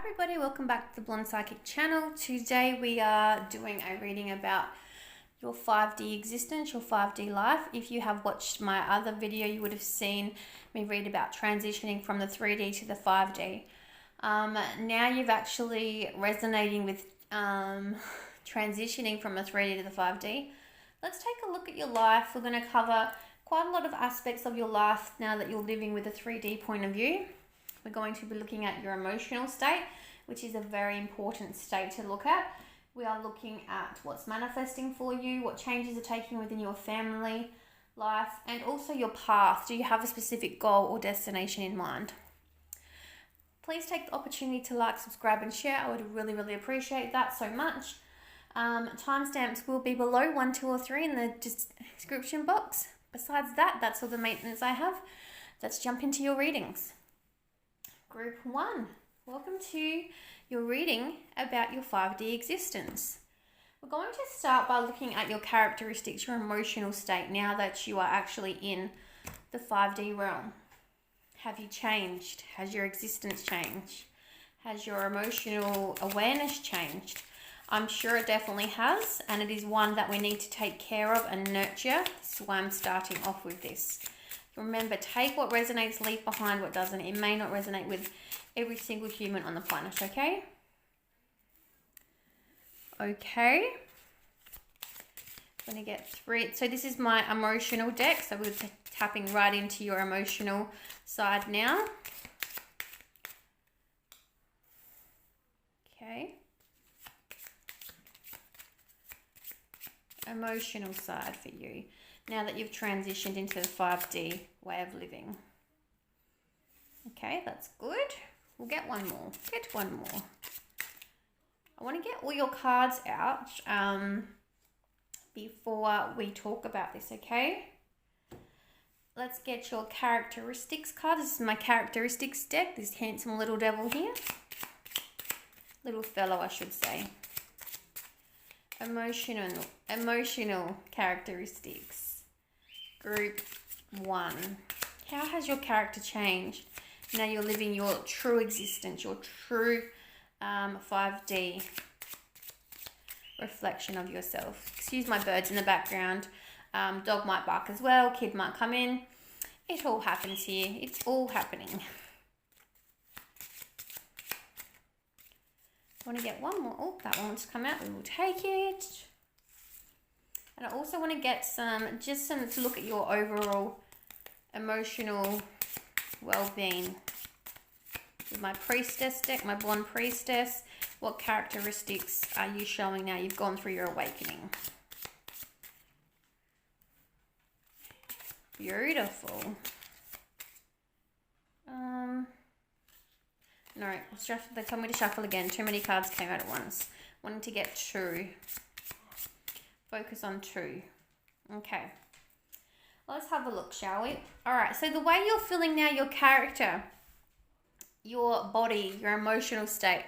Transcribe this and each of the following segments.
Hi everybody, welcome back to the Blonde Psychic channel. Today we are doing a reading about your 5D existence, your 5D life. If you have watched my other video, you would have seen me read about transitioning from the 3D to the 5D. Now you've actually resonating with transitioning from the 3D to the 5D. Let's take a look at your life. We're going to cover quite a lot of aspects of your life now that you're living with a 3D point of view. We're going to be looking at your emotional state, which is a very important state to look at. We are looking at what's manifesting for you, what changes are taking within your family life, and also your path. Do you have a specific goal or destination in mind? Please take the opportunity to like, subscribe, and share. I would really appreciate that so much. Timestamps will be below 1, 2, or 3 in the description box. Besides that, that's all the maintenance I have. Let's jump into your readings. Group 1, welcome to your reading about your 5D existence. We're going to start by looking at your characteristics, your emotional state, now that you are actually in the 5D realm. Have you changed? Has your existence changed? Has your emotional awareness changed? I'm sure it definitely has, and it is one that we need to take care of and nurture. This is why I'm starting off with this. Remember, take what resonates, leave behind what doesn't. It may not resonate with every single human on the planet, okay? Okay. I'm going to get 3. So this is my emotional deck. So we're tapping right into your emotional side now. Okay. Emotional side for you. Now that you've transitioned into the 5D way of living. Okay, that's good. We'll get one more. Get one more. I want to get all your cards out before we talk about this, okay? Let's get your characteristics card. This is my characteristics deck. This handsome little devil here. Little fellow, I should say. Emotional characteristics. Group 1. How has your character changed? Now you're living your true existence, your true 5D reflection of yourself. Excuse my birds in the background. Dog might bark as well. Kid might come in. It all happens here. It's all happening. I want to get one more. Oh, that one wants to come out. We will take it. And I also want to get some to look at your overall emotional well-being. With my priestess deck, my blonde priestess, what characteristics are you showing now you've gone through your awakening? Beautiful. No, they told me to shuffle again. Too many cards came out at once. Wanting to get 2. Focus on 2. Okay. Let's have a look, shall we? All right. So the way you're feeling now, your character, your body, your emotional state,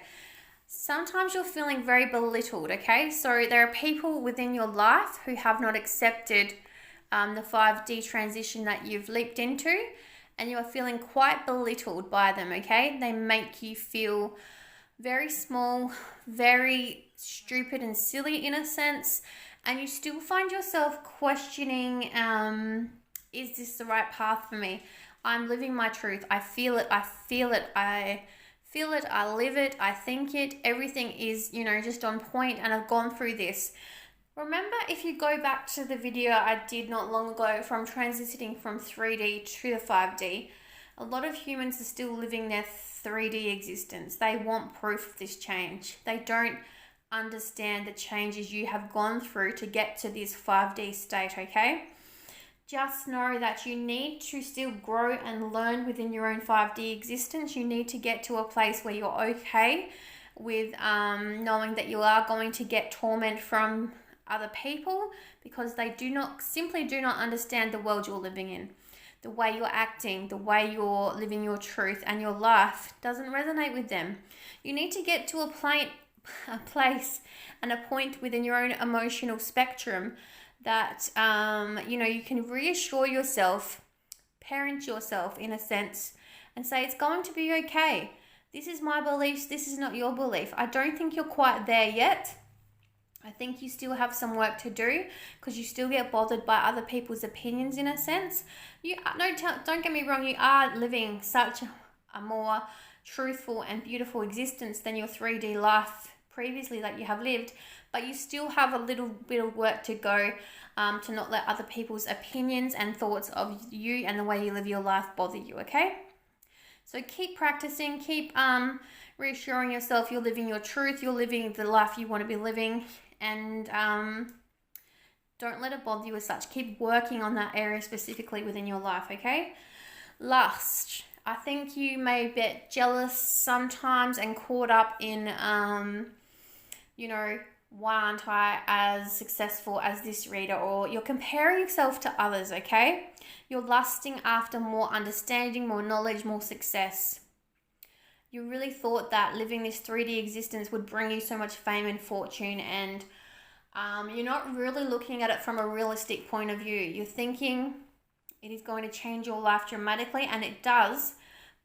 sometimes you're feeling very belittled, okay? So there are people within your life who have not accepted the 5D transition that you've leaped into, and you are feeling quite belittled by them, okay? They make you feel very small, very stupid and silly in a sense, and you still find yourself questioning, is this the right path for me? I'm living my truth. I feel it. I feel it. I feel it. I live it. I think it. Everything is, just on point, and I've gone through this. Remember, if you go back to the video I did not long ago from transitioning from 3D to the 5D, a lot of humans are still living their 3D existence. They want proof of this change. They don't understand the changes you have gone through to get to this 5D state, okay? Just know that you need to still grow and learn within your own 5D existence. You need to get to a place where you're okay with knowing that you are going to get torment from other people because they simply do not understand the world you're living in. The way you're acting, the way you're living your truth and your life doesn't resonate with them. You need to get to a place and a point within your own emotional spectrum that, you can reassure yourself, parent yourself in a sense, and say it's going to be okay. This is my beliefs. This is not your belief. I don't think you're quite there yet. I think you still have some work to do because you still get bothered by other people's opinions in a sense. Don't get me wrong, you are living such a more truthful and beautiful existence than your 3D life previously that you have lived, but you still have a little bit of work to go to not let other people's opinions and thoughts of you and the way you live your life bother you, okay? So keep practicing, keep reassuring yourself you're living your truth, you're living the life you want to be living, and don't let it bother you as such. Keep working on that area specifically within your life, okay? Lust. I think you may get jealous sometimes and caught up in, why aren't I as successful as this reader? Or you're comparing yourself to others, okay? You're lusting after more understanding, more knowledge, more success. You really thought that living this 3D existence would bring you so much fame and fortune, and you're not really looking at it from a realistic point of view. You're thinking it is going to change your life dramatically, and it does,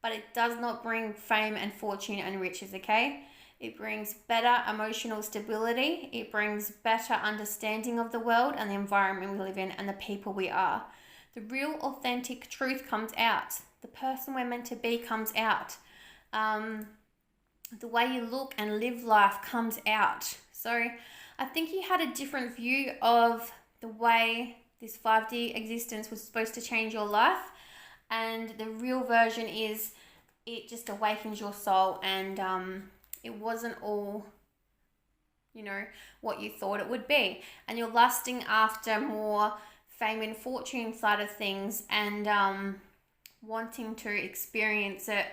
but it does not bring fame and fortune and riches, okay? It brings better emotional stability. It brings better understanding of the world and the environment we live in and the people we are. The real authentic truth comes out. The person we're meant to be comes out. The way you look and live life comes out. So I think you had a different view of the way this 5D existence was supposed to change your life. And the real version is it just awakens your soul, and it wasn't all, what you thought it would be. And you're lusting after more fame and fortune side of things, and wanting to experience it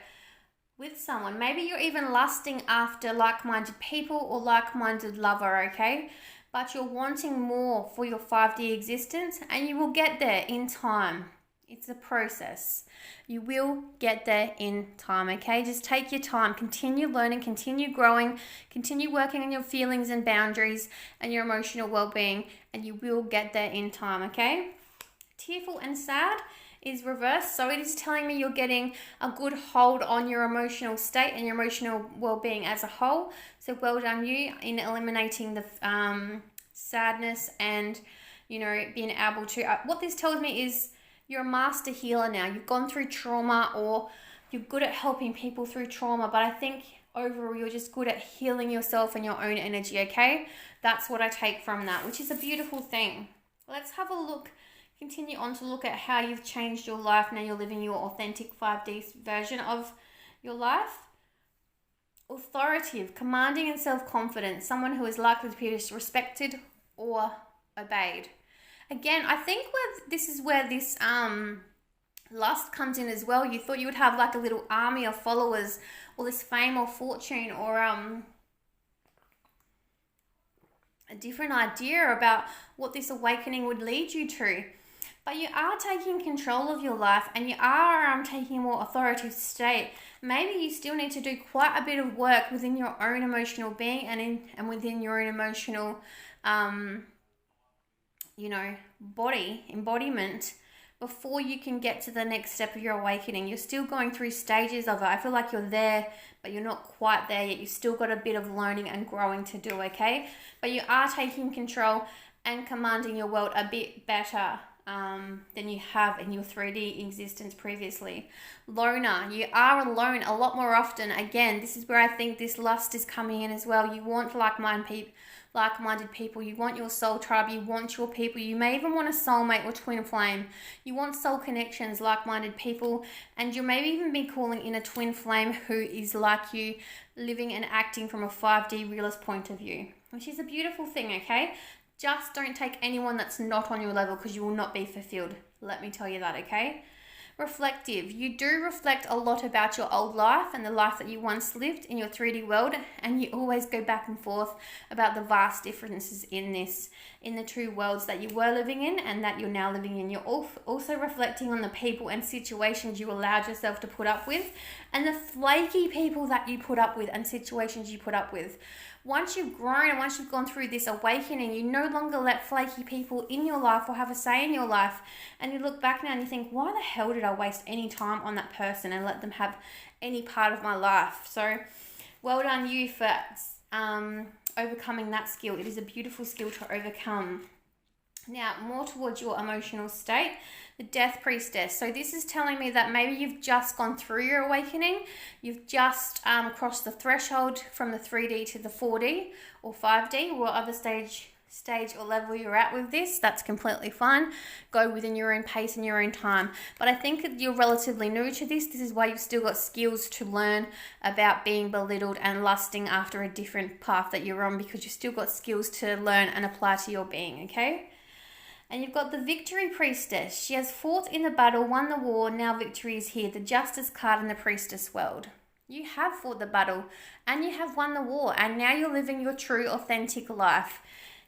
with someone. Maybe you're even lusting after like-minded people or like-minded lover, okay? But you're wanting more for your 5D existence, and you will get there in time. It's a process. You will get there in time, okay? Just take your time. Continue learning, continue growing, continue working on your feelings and boundaries and your emotional well-being, and you will get there in time, okay? Tearful and sad is reversed. So it is telling me you're getting a good hold on your emotional state and your emotional well-being as a whole. So well done you in eliminating the sadness and, being able to... what this tells me is you're a master healer now. You've gone through trauma, or you're good at helping people through trauma, but I think overall you're just good at healing yourself and your own energy, okay? That's what I take from that, which is a beautiful thing. Let's have a look, continue on to look at how you've changed your life. Now you're living your authentic 5D version of your life. Authoritative, commanding and self-confident, someone who is likely to be respected or obeyed. Again, I think this is where this lust comes in as well. You thought you would have like a little army of followers, or this fame or fortune, or a different idea about what this awakening would lead you to. But you are taking control of your life, and you are taking a more authoritative state. Maybe you still need to do quite a bit of work within your own emotional being and within your own emotional body embodiment before you can get to the next step of your awakening. You're still going through stages of it. I feel like you're there, but you're not quite there yet. You've still got a bit of learning and growing to do, okay? But you are taking control and commanding your world a bit better than you have in your 3D existence previously. Loner, you are alone a lot more often. Again, this is where I think this lust is coming in as well. You want like-minded people. You want your soul tribe. You want your people. You may even want a soulmate or twin flame. You want soul connections, like-minded people, and you may even be calling in a twin flame who is like you, living and acting from a 5D realist point of view, which is a beautiful thing, okay? Just don't take anyone that's not on your level, because you will not be fulfilled. Let me tell you that, okay? Reflective. You do reflect a lot about your old life and the life that you once lived in your 3D world, and you always go back and forth about the vast differences in the two worlds that you were living in and that you're now living in. You're also reflecting on the people and situations you allowed yourself to put up with, and the flaky people that you put up with and situations you put up with. once you've grown and once you've gone through this awakening, you no longer let flaky people in your life or have a say in your life. And you look back now and you think, why the hell did I waste any time on that person and let them have any part of my life? So well done you for overcoming that skill. It is a beautiful skill to overcome. Now, more towards your emotional state, the Death Priestess. So this is telling me that maybe you've just gone through your awakening. You've just crossed the threshold from the 3D to the 4D or 5D, or other stage or level you're at with this. That's completely fine. Go within your own pace and your own time. But I think that you're relatively new to this. This is why you've still got skills to learn about being belittled and lusting after a different path that you're on, because you've still got skills to learn and apply to your being, okay? And you've got the Victory Priestess. She has fought in the battle, won the war, now victory is here. The Justice card in the Priestess world. You have fought the battle and you have won the war, and now you're living your true, authentic life.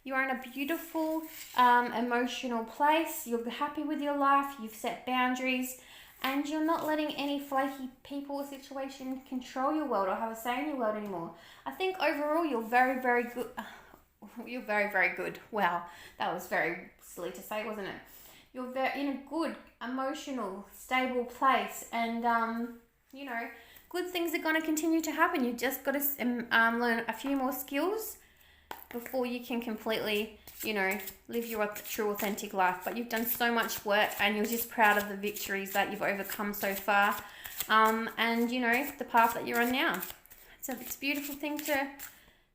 You're in a beautiful, emotional place. You're happy with your life. You've set boundaries, and you're not letting any flaky people or situation control your world or have a say in your world anymore. I think overall you're very, very good. You're very, very good. Wow, that was very silly to say, wasn't it? You're in a good, emotional, stable place, and you know, good things are going to continue to happen. You've just got to learn a few more skills before you can completely, you know, live your true, authentic life. But you've done so much work, and you're just proud of the victories that you've overcome so far, and you know, the path that you're on now. So it's a beautiful thing to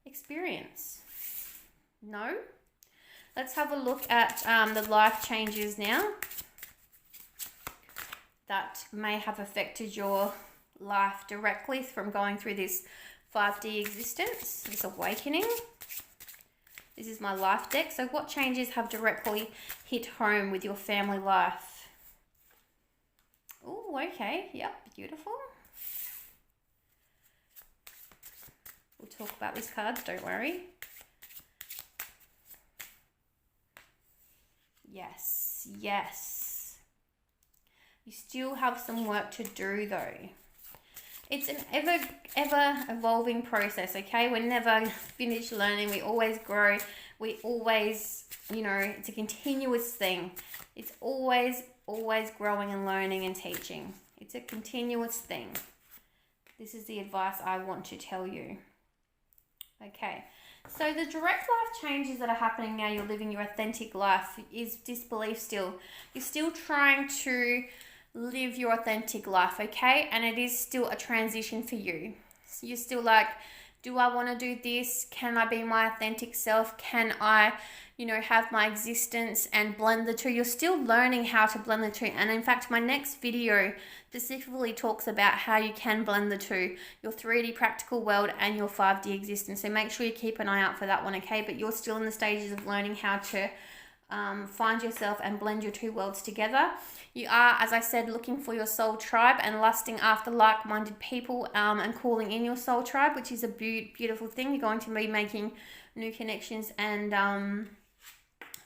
experience. No? Let's have a look at the life changes now that may have affected your life directly from going through this 5D existence, this awakening. This is my life deck. So what changes have directly hit home with your family life? Oh, okay. Yep, beautiful. We'll talk about these cards, don't worry. Yes, yes. You still have some work to do though. It's an ever evolving process, okay? We're never finished learning. We always grow. We always, you know, it's a continuous thing. It's always growing and learning and teaching. It's a continuous thing. This is the advice I want to tell you. Okay. So the direct life changes that are happening now, you're living your authentic life, is disbelief still. You're still trying to live your authentic life, okay? And it is still a transition for you. So you're still like, do I want to do this? Can I be my authentic self? Can I, you know, have my existence and blend the two? You're still learning how to blend the two. And in fact, my next video specifically talks about how you can blend the two, your 3D practical world and your 5D existence. So make sure you keep an eye out for that one, okay? But you're still in the stages of learning how to find yourself and blend your two worlds together. You are, as I said, looking for your soul tribe and lusting after like-minded people and calling in your soul tribe, which is a beautiful thing. You're going to be making new connections and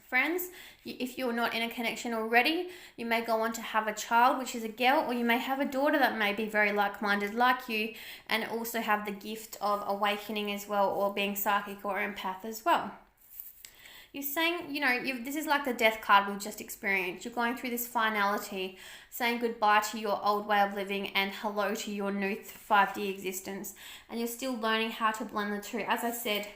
friends. If you're not in a connection already, you may go on to have a child, which is a girl, or you may have a daughter that may be very like-minded like you, and also have the gift of awakening as well, or being psychic or empath as well. You're saying, you know, this is like the death card we've just experienced. You're going through this finality, saying goodbye to your old way of living and hello to your new 5D existence. And you're still learning how to blend the two. As I said,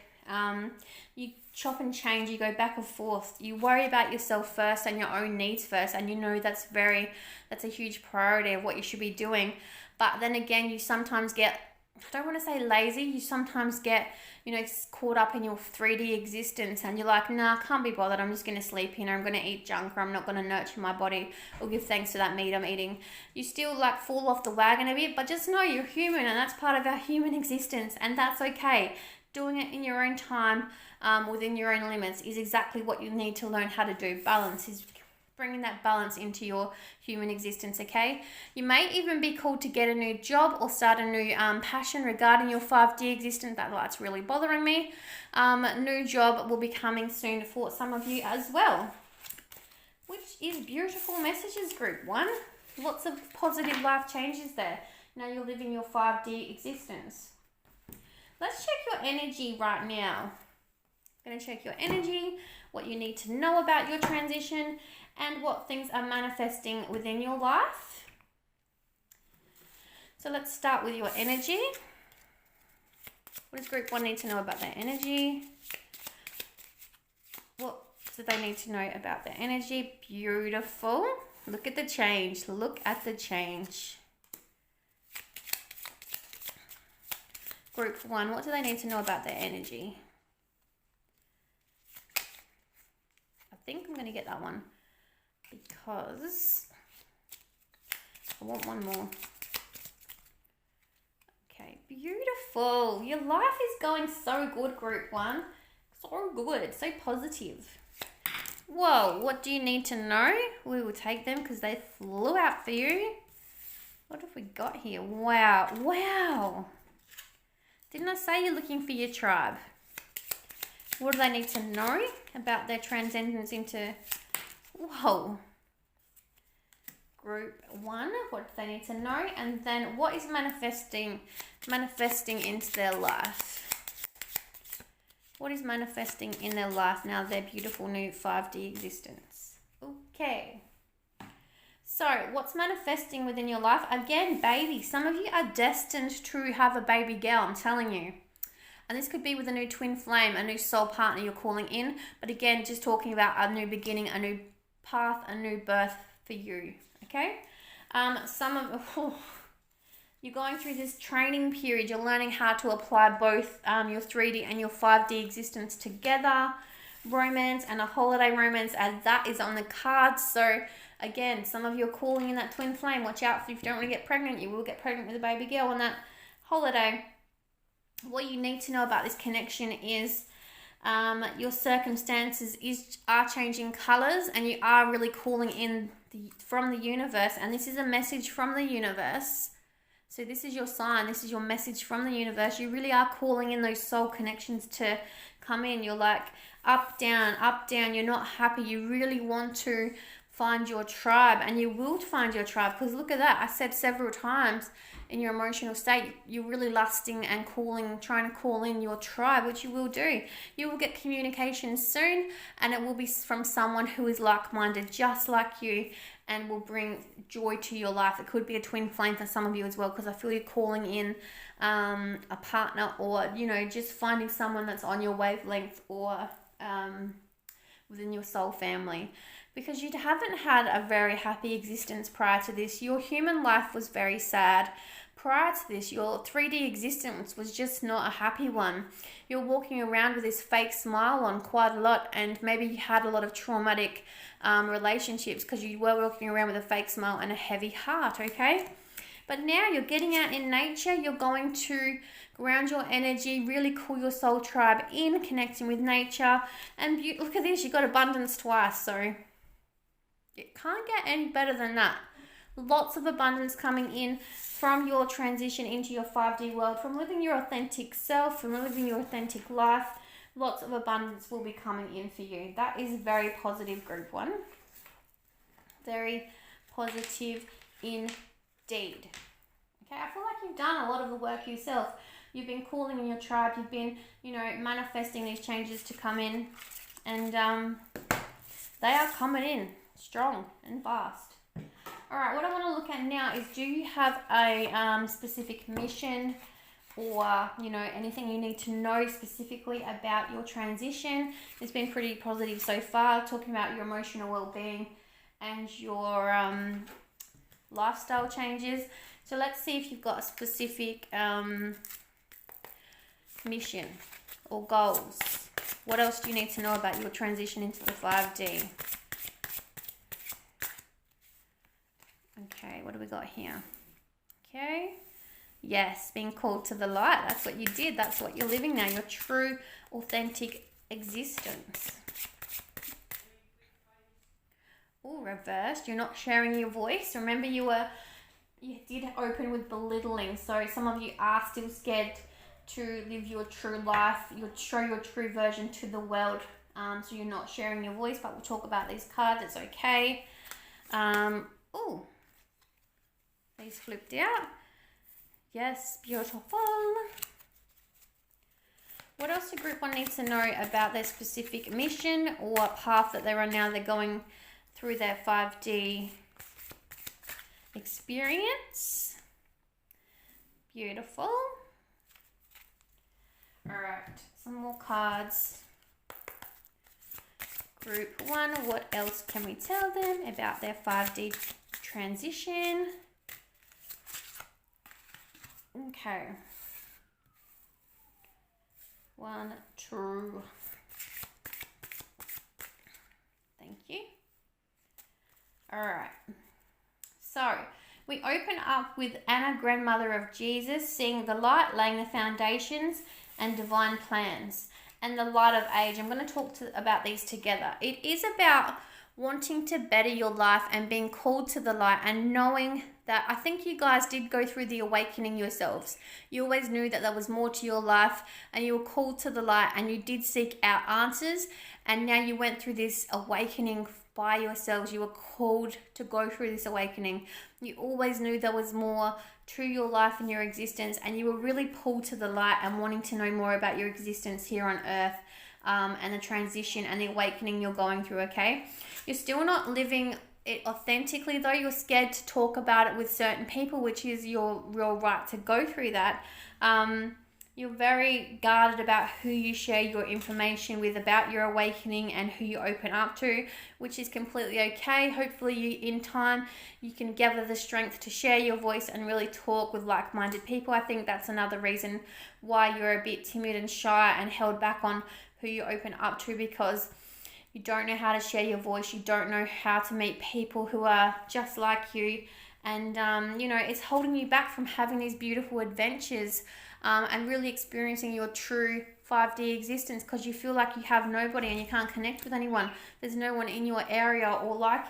you chop and change, you go back and forth. You worry about yourself first and your own needs first. And you know that's a huge priority of what you should be doing. But then again, you sometimes get, I don't want to say lazy, you sometimes get, you know, caught up in your 3D existence and you're like, nah, I can't be bothered, I'm just going to sleep in, or I'm going to eat junk, or I'm not going to nurture my body or give thanks to that meat I'm eating. You still like fall off the wagon a bit, but just know you're human and that's part of our human existence, and that's okay. Doing it in your own time, within your own limits, is exactly what you need to learn how to do. Balance is bringing that balance into your human existence, okay? You may even be called to get a new job or start a new passion regarding your 5D existence. That's really bothering me. New job will be coming soon for some of you as well, which is beautiful messages, group 1. Lots of positive life changes there. Now you're living your 5D existence. Let's check your energy right now. I'm going to check your energy, what you need to know about your transition, and what things are manifesting within your life. So let's start with your energy. What does group 1 need to know about their energy? What do they need to know about their energy? Beautiful. Look at the change. Look at the change. Group 1, what do they need to know about their energy? I think I'm going to get that one because I want one more. Okay, beautiful. Your life is going so good, group 1. So good, so positive. Whoa, what do you need to know? We will take them because they flew out for you. What have we got here? Wow, wow. Didn't I say you're looking for your tribe? What do they need to know about their transcendence into... Whoa. Group 1, what do they need to know? And then what is manifesting into their life? What is manifesting in their life now, their beautiful new 5D existence? Okay. So, what's manifesting within your life? Again, baby. Some of you are destined to have a baby girl, I'm telling you. And this could be with a new twin flame, a new soul partner you're calling in. But again, just talking about a new beginning, a new path, a new birth for you. Okay? You're going through this training period. You're learning how to apply both your 3D and your 5D existence together. Romance and a holiday romance, as that is on the cards. So again, some of you are calling in that twin flame. Watch out, if you don't want to get pregnant, you will get pregnant with a baby girl on that holiday. What you need to know about this connection is your circumstances are changing colors, and you are really calling in from the universe. And this is a message from the universe. So this is your sign. This is your message from the universe. You really are calling in those soul connections to come in. You're like up, down, up, down. You're not happy. You really want to find your tribe, and you will find your tribe, because look at that. I said several times in your emotional state, you're really lusting and trying to call in your tribe, which you will do. You will get communication soon, and it will be from someone who is like-minded, just like you, and will bring joy to your life. It could be a twin flame for some of you as well, because I feel you're calling in a partner, or, you know, just finding someone that's on your wavelength, or within your soul family. Because you haven't had a very happy existence prior to this. Your human life was very sad. Prior to this, your 3D existence was just not a happy one. You're walking around with this fake smile on quite a lot, and maybe you had a lot of traumatic relationships because you were walking around with a fake smile and a heavy heart, okay? But now you're getting out in nature. You're going to ground your energy, really call your soul tribe in, connecting with nature. And look at this, you got abundance twice, so it can't get any better than that. Lots of abundance coming in from your transition into your 5D world, from living your authentic self, from living your authentic life. Lots of abundance will be coming in for you. That is very positive, group 1. Very positive indeed. Okay, I feel like you've done a lot of the work yourself. You've been calling in your tribe. You've been, manifesting these changes to come in. And they are coming in strong and fast. All right, what I want to look at now is, do you have a specific mission, or, anything you need to know specifically about your transition? It's been pretty positive so far, talking about your emotional well-being and your lifestyle changes. So let's see if you've got a specific mission or goals. What else do you need to know about your transition into the 5D? Okay, what do we got here? Okay. Yes, being called to the light. That's what you did. That's what you're living now. Your true, authentic existence. Oh, reversed. You're not sharing your voice. Remember, you did open with belittling. So some of you are still scared to live your true life. You'll show your true version to the world. So you're not sharing your voice, but we'll talk about these cards. It's okay. Oh, these flipped out. Yes, beautiful. What else do group 1 needs to know about their specific mission or path that they're on now? They're going through their 5D experience. Beautiful. All right, some more cards. Group 1, what else can we tell them about their 5D transition? Okay. 1, 2. Thank you. All right. So, we open up with Anna, grandmother of Jesus, seeing the light, laying the foundations, and divine plans, and the light of age. I'm going to talk about these together. It is about wanting to better your life and being called to the light and knowing that I think you guys did go through the awakening yourselves. You always knew that there was more to your life and you were called to the light and you did seek out answers, and now you went through this awakening by yourselves. You were called to go through this awakening. You always knew there was more to your life and your existence, and you were really pulled to the light and wanting to know more about your existence here on earth, and the transition and the awakening you're going through, okay? You're still not living it authentically though. You're scared to talk about it with certain people, which is your real right to go through that. You're very guarded about who you share your information with about your awakening and who you open up to, which is completely okay. Hopefully in time you can gather the strength to share your voice and really talk with like-minded people. I think that's another reason why you're a bit timid and shy and held back on who you open up to, because you don't know how to share your voice. You don't know how to meet people who are just like you. And, it's holding you back from having these beautiful adventures and really experiencing your true 5D existence, because you feel like you have nobody and you can't connect with anyone. There's no one in your area or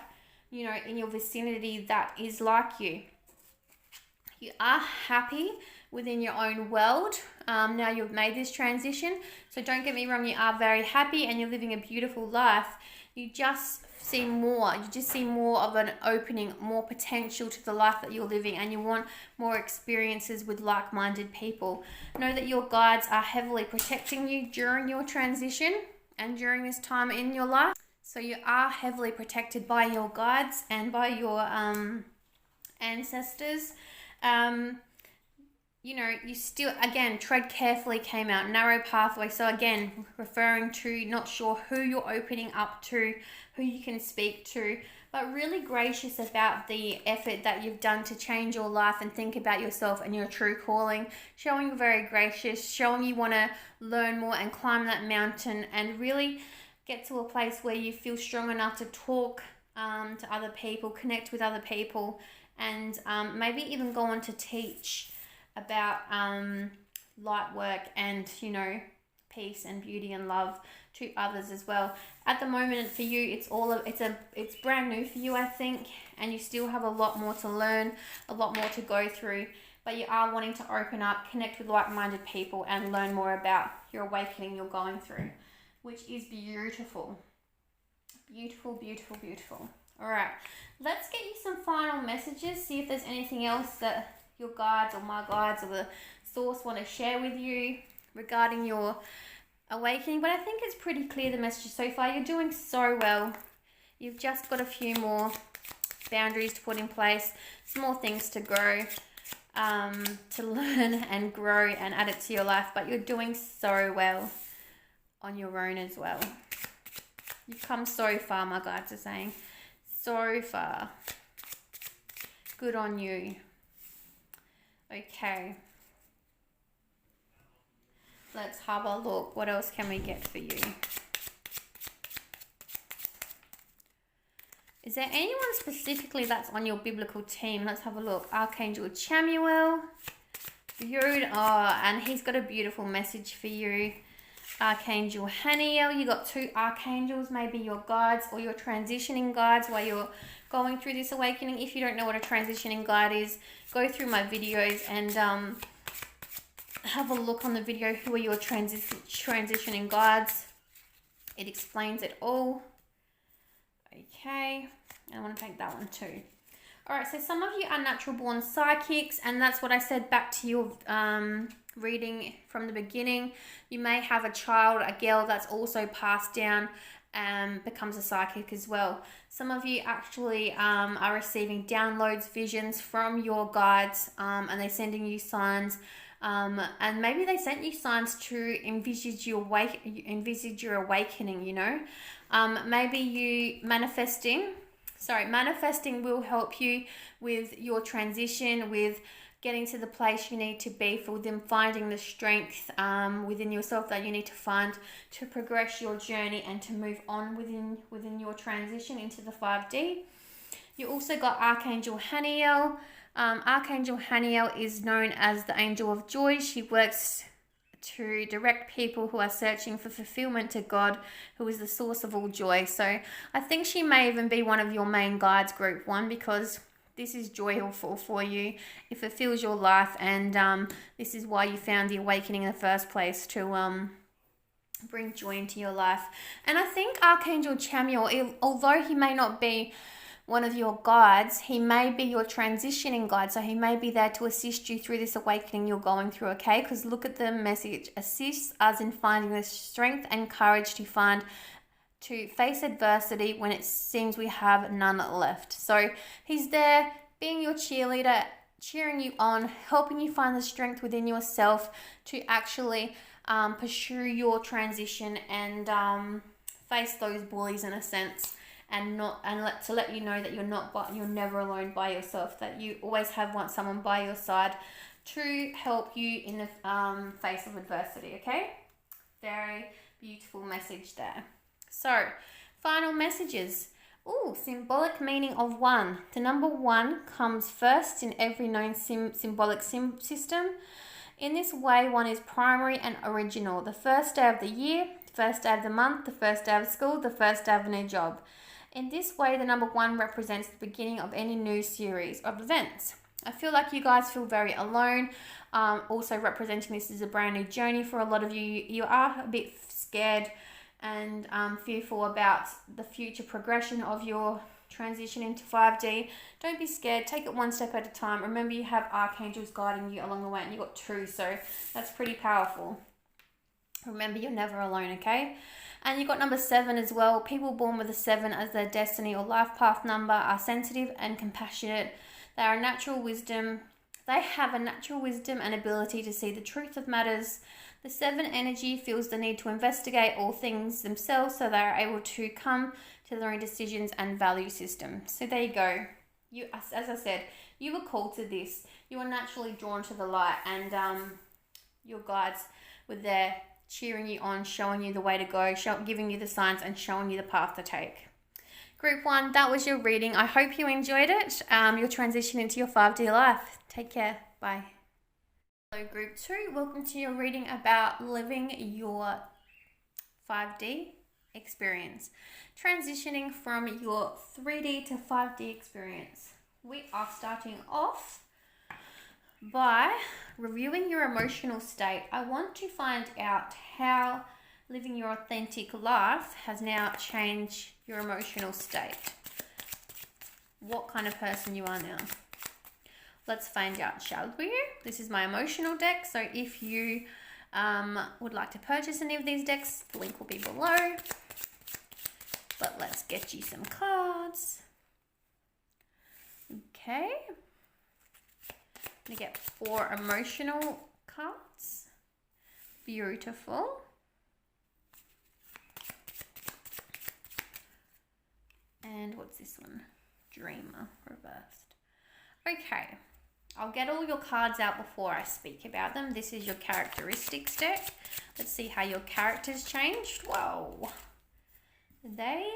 in your vicinity that is like you. You are happy within your own world. Now you've made this transition. So don't get me wrong, you are very happy and you're living a beautiful life. You just see more. You just see more of an opening, more potential to the life that you're living, and you want more experiences with like-minded people. Know that your guides are heavily protecting you during your transition and during this time in your life. So you are heavily protected by your guides and by your ancestors. You still, again, tread carefully came out, narrow pathway. So again, referring to not sure who you're opening up to, who you can speak to, but really gracious about the effort that you've done to change your life and think about yourself and your true calling. Showing you're very gracious, showing you want to learn more and climb that mountain and really get to a place where you feel strong enough to talk to other people, connect with other people, and maybe even go on to teach about light work and peace and beauty and love to others as well. At the moment for you, it's brand new for you, I think, and you still have a lot more to learn, a lot more to go through, but you are wanting to open up, connect with like-minded people and learn more about your awakening you're going through, which is beautiful. Beautiful, beautiful, beautiful. All right, let's get you some final messages, see if there's anything else that your guides or my guides or the source want to share with you regarding your awakening. But I think it's pretty clear, the message so far. You're doing so well. You've just got a few more boundaries to put in place, some more things to grow, to learn and grow and add it to your life. But you're doing so well on your own as well. You've come so far, my guides are saying. So far. Good on you. Okay. Let's have a look. What else can we get for you? Is there anyone specifically that's on your biblical team? Let's have a look. Archangel Chamuel. Beautiful. Oh, and he's got a beautiful message for you. Archangel Haniel. You got 2 archangels, maybe your guides or your transitioning guides while you're going through this awakening. If you don't know what a transitioning guide is, go through my videos and have a look on the video, who are your transitioning guides. It explains it all. Okay, I want to take that one too. All right, so some of you are natural born psychics, and that's what I said back to your reading from the beginning. You may have a child, a girl that's also passed down and becomes a psychic as well. Some of you actually are receiving downloads, visions from your guides, and they're sending you signs. And maybe they sent you signs to envisage your awakening, you know. Maybe you manifesting will help you with your transition, with getting to the place you need to be, for them finding the strength within yourself that you need to find to progress your journey and to move on within your transition into the 5D. You also got Archangel Haniel. Archangel Haniel is known as the angel of joy. She works to direct people who are searching for fulfillment to God, who is the source of all joy. So I think she may even be one of your main guides, group 1, because this is joyful for you. It fulfills your life, and this is why you found the awakening in the first place, to bring joy into your life. And I think Archangel Chamuel, although he may not be one of your guides, he may be your transitioning guide. So he may be there to assist you through this awakening you're going through, okay? Because look at the message. Assists us in finding the strength and courage to face adversity when it seems we have none left. So he's there being your cheerleader, cheering you on, helping you find the strength within yourself to actually pursue your transition and face those bullies in a sense. To let you know that you're never alone by yourself, that you always have someone by your side to help you in the face of adversity, okay? Very beautiful message there. So, final messages. Symbolic meaning of 1. The number 1 comes first in every known symbolic system. In this way, 1 is primary and original. The first day of the year, the first day of the month, the first day of school, the first day of a new job. In this way, the number 1 represents the beginning of any new series of events. I feel like you guys feel very alone. Also representing this is a brand new journey for a lot of you. You are a bit scared and fearful about the future progression of your transition into 5D. Don't be scared. Take it one step at a time. Remember, you have archangels guiding you along the way, and you got 2, so that's pretty powerful. Remember, you're never alone, okay? And you got number 7 as well. People born with a 7 as their destiny or life path number are sensitive and compassionate. They have a natural wisdom and ability to see the truth of matters. The 7 energy feels the need to investigate all things themselves, so they are able to come to their own decisions and value system. So there you go. You, as I said, you were called to this. You are naturally drawn to the light, and your guides were there cheering you on, showing you the way to go, giving you the signs and showing you the path to take. Group 1, that was your reading. I hope you enjoyed it. Your transition into your 5D life. Take care. Bye. Hello, Group 2. Welcome to your reading about living your 5D experience. Transitioning from your 3D to 5D experience. We are starting off by reviewing your emotional state. I want to find out how living your authentic life has now changed your emotional state. What kind of person you are now. Let's find out, shall we? This is my emotional deck, so if you would like to purchase any of these decks, the link will be below. But let's get you some cards. Okay. I'm going to get 4 emotional cards. Beautiful. And what's this one? Dreamer reversed. Okay. I'll get all your cards out before I speak about them. This is your characteristics deck. Let's see how your characters changed. Whoa. They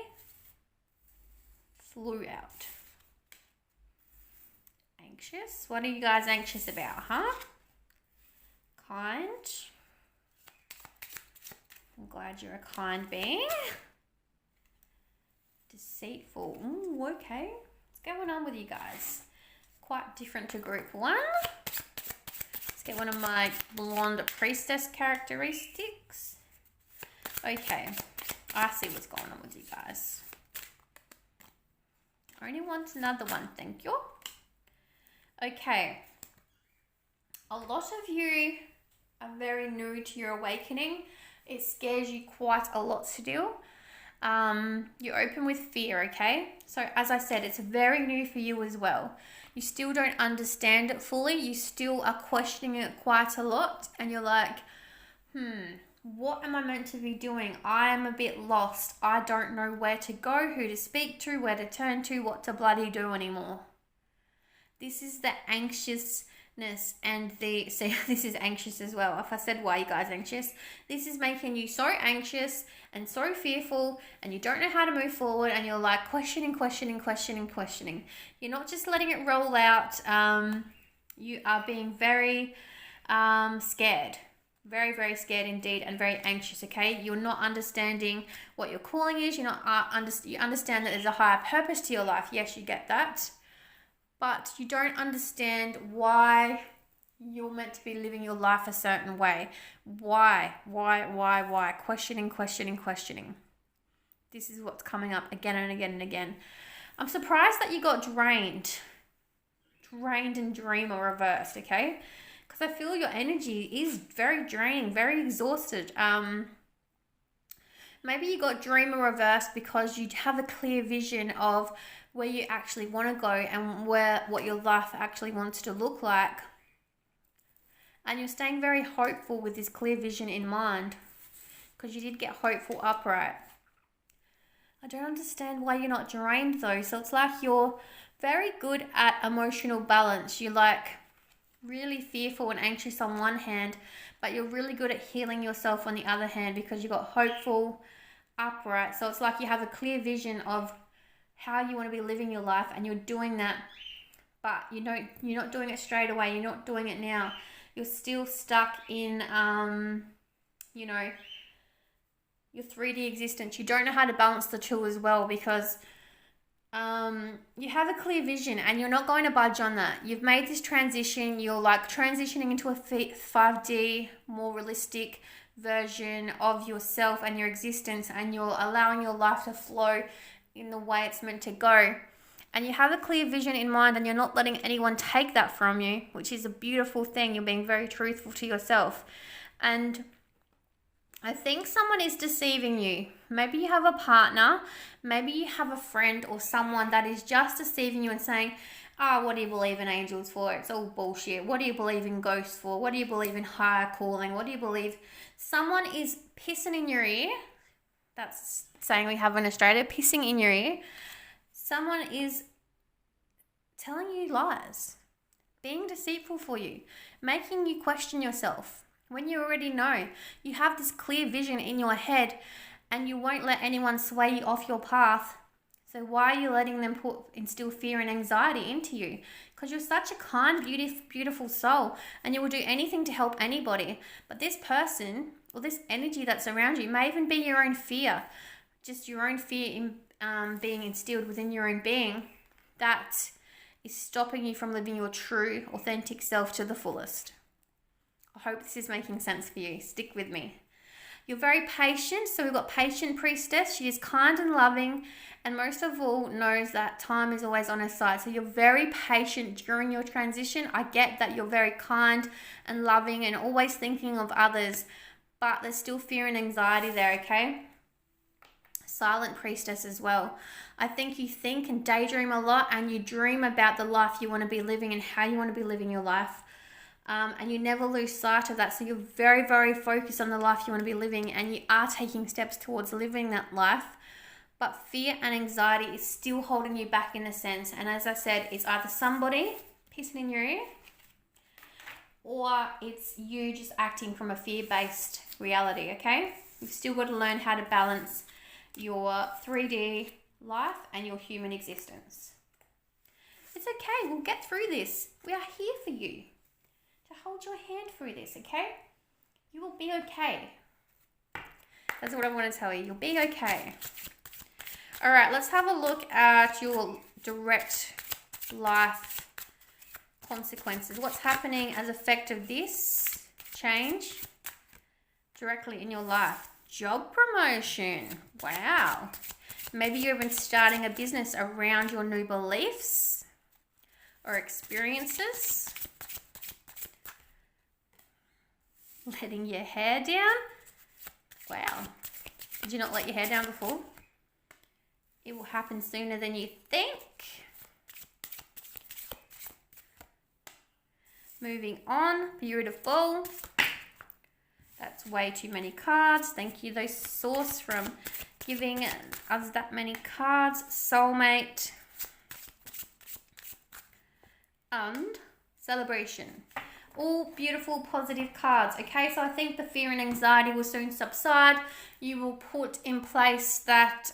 flew out. Anxious. What are you guys anxious about, huh? Kind. I'm glad you're a kind being. Deceitful. Ooh, okay. What's going on with you guys? Quite different to group 1. Let's get one of my blonde priestess characteristics. Okay. I see what's going on with you guys. Only want another one. Thank you. Okay. A lot of you are very new to your awakening. It scares you quite a lot still. You're open with fear, okay? So as I said, it's very new for you as well. You still don't understand it fully. You still are questioning it quite a lot. And you're like, what am I meant to be doing? I am a bit lost. I don't know where to go, who to speak to, where to turn to, what to bloody do anymore. This is the anxiousness and this is anxious as well. If I said, why are you guys anxious? This is making you so anxious and so fearful, and you don't know how to move forward, and you're like questioning. You're not just letting it roll out. You are being very scared. Very, very scared indeed, and very anxious, okay? You're not understanding what your calling is. You understand that there's a higher purpose to your life. Yes, you get that. But you don't understand why you're meant to be living your life a certain way. Why? Questioning. This is what's coming up again and again and again. I'm surprised that you got drained and dreamer reversed, okay? Because I feel your energy is very draining, very exhausted. Maybe you got dreamer reversed because you have a clear vision of where you actually want to go and what your life actually wants to look like. And you're staying very hopeful with this clear vision in mind, because you did get hopeful upright. I don't understand why you're not drained though. So it's like you're very good at emotional balance. You're like really fearful and anxious on one hand, but you're really good at healing yourself on the other hand, because you got hopeful upright. So it's like you have a clear vision of how you want to be living your life, and you're doing that, but you're not doing it straight away. You're not doing it now. You're still stuck in your 3D existence. You don't know how to balance the two as well, because you have a clear vision and you're not going to budge on that. You've made this transition. You're like transitioning into a 5D, more realistic version of yourself and your existence, and you're allowing your life to flow in the way it's meant to go. And you have a clear vision in mind, and you're not letting anyone take that from you, which is a beautiful thing. You're being very truthful to yourself. And I think someone is deceiving you. Maybe you have a partner, maybe you have a friend or someone that is just deceiving you and saying, what do you believe in angels for? It's all bullshit. What do you believe in ghosts for? What do you believe in higher calling? What do you believe? Someone is pissing in your ear. That's saying we have in Australia, pissing in your ear. Someone is telling you lies, being deceitful for you, making you question yourself when you already know. You have this clear vision in your head, and you won't let anyone sway you off your path. So why are you letting them instill fear and anxiety into you? Because you're such a kind, beautiful soul, and you will do anything to help anybody. But this person or this energy that's around you may even be your own fear, just your own fear in being instilled within your own being, that is stopping you from living your true, authentic self to the fullest. I hope this is making sense for you. Stick with me. You're very patient. So we've got patient priestess. She is kind and loving, and most of all knows that time is always on her side. So you're very patient during your transition. I get that you're very kind and loving and always thinking of others, but there's still fear and anxiety there, okay? Silent priestess as well. I think you think and daydream a lot, and you dream about the life you want to be living and how you want to be living your life. And you never lose sight of that. So you're very, very focused on the life you want to be living, and you are taking steps towards living that life. But fear and anxiety is still holding you back in a sense. And as I said, it's either somebody pissing in your ear, or it's you just acting from a fear-based reality, okay? You've still got to learn how to balance your 3D life and your human existence. It's okay. We'll get through this. We are here for you to hold your hand through this, okay? You will be okay. That's what I want to tell you. You'll be okay. All right, let's have a look at your direct life consequences. What's happening as effect of this change directly in your life? Job promotion. Wow. Maybe you're even starting a business around your new beliefs or experiences. Letting your hair down. Wow. Did you not let your hair down before? It will happen sooner than you think. Moving on. Beautiful. That's way too many cards. Thank you, those source, from giving us that many cards. Soulmate. And celebration. All beautiful, positive cards. Okay, so I think the fear and anxiety will soon subside. You will put in place that,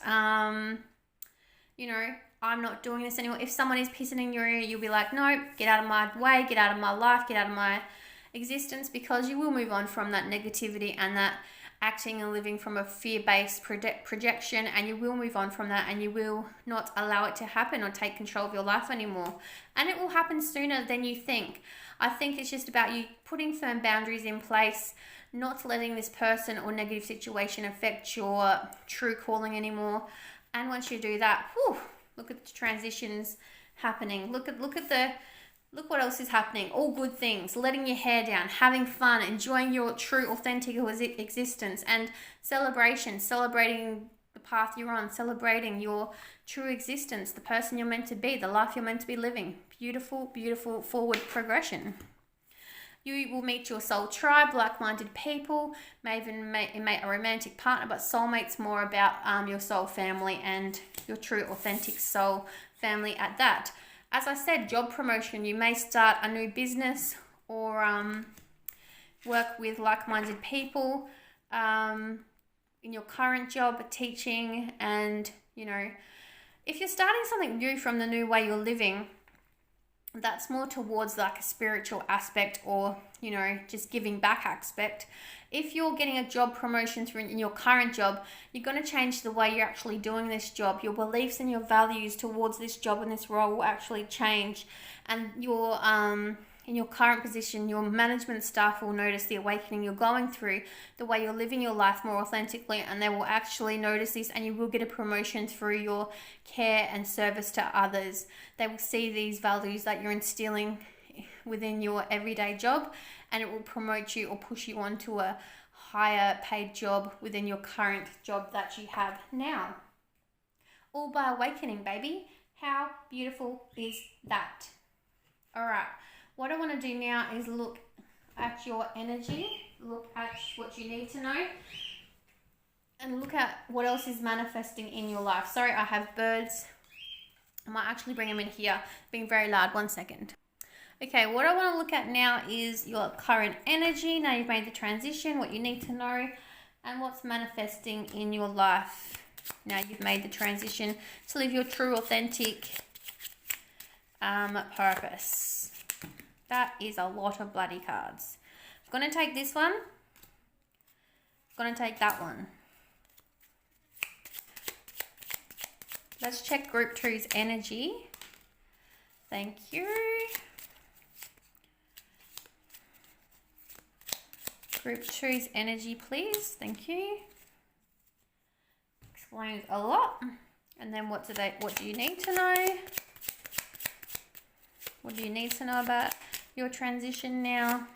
you know, I'm not doing this anymore. If someone is pissing in your ear, you'll be like, no, get out of my way, get out of my life, get out of my existence, because you will move on from that negativity and that acting and living from a fear-based projection, and you will move on from that, and you will not allow it to happen or take control of your life anymore. And it will happen sooner than you think. I think it's just about you putting firm boundaries in place, not letting this person or negative situation affect your true calling anymore. And once you do that, whew, look at the transitions happening. Look what else is happening. All good things. Letting your hair down, having fun, enjoying your true, authentic existence, and celebration. Celebrating the path you're on, celebrating your true existence, the person you're meant to be, the life you're meant to be living. Beautiful, beautiful forward progression. You will meet your soul tribe, like-minded people, may even meet a romantic partner, but soulmate's more about your soul family and your true, authentic soul family at that. As I said, job promotion. You may start a new business or work with like-minded people in your current job, teaching, and, you know, if you're starting something new from the new way you're living, that's more towards like a spiritual aspect or, you know, just giving back aspect. If you're getting a job promotion through in your current job, you're going to change the way you're actually doing this job. Your beliefs and your values towards this job and this role will actually change. And your in your current position, your management staff will notice the awakening you're going through, the way you're living your life more authentically, and they will actually notice this, and you will get a promotion through your care and service to others. They will see these values that you're instilling within your everyday job, and it will promote you or push you on to a higher paid job within your current job that you have now. All by awakening, baby. How beautiful is that? All right. What I want to do now is look at your energy, look at what you need to know, and look at what else is manifesting in your life. Sorry, I have birds. I might actually bring them in here, being very loud. 1 second. Okay, what I want to look at now is your current energy. Now you've made the transition, what you need to know, and what's manifesting in your life. Now you've made the transition to live your true, authentic purpose. That is a lot of bloody cards. I'm going to take this one. I'm going to take that one. Let's check Group 2's energy. Thank you. Group 2's energy, please. Thank you. Explains a lot. And then what do you need to know? What do you need to know about your transition now?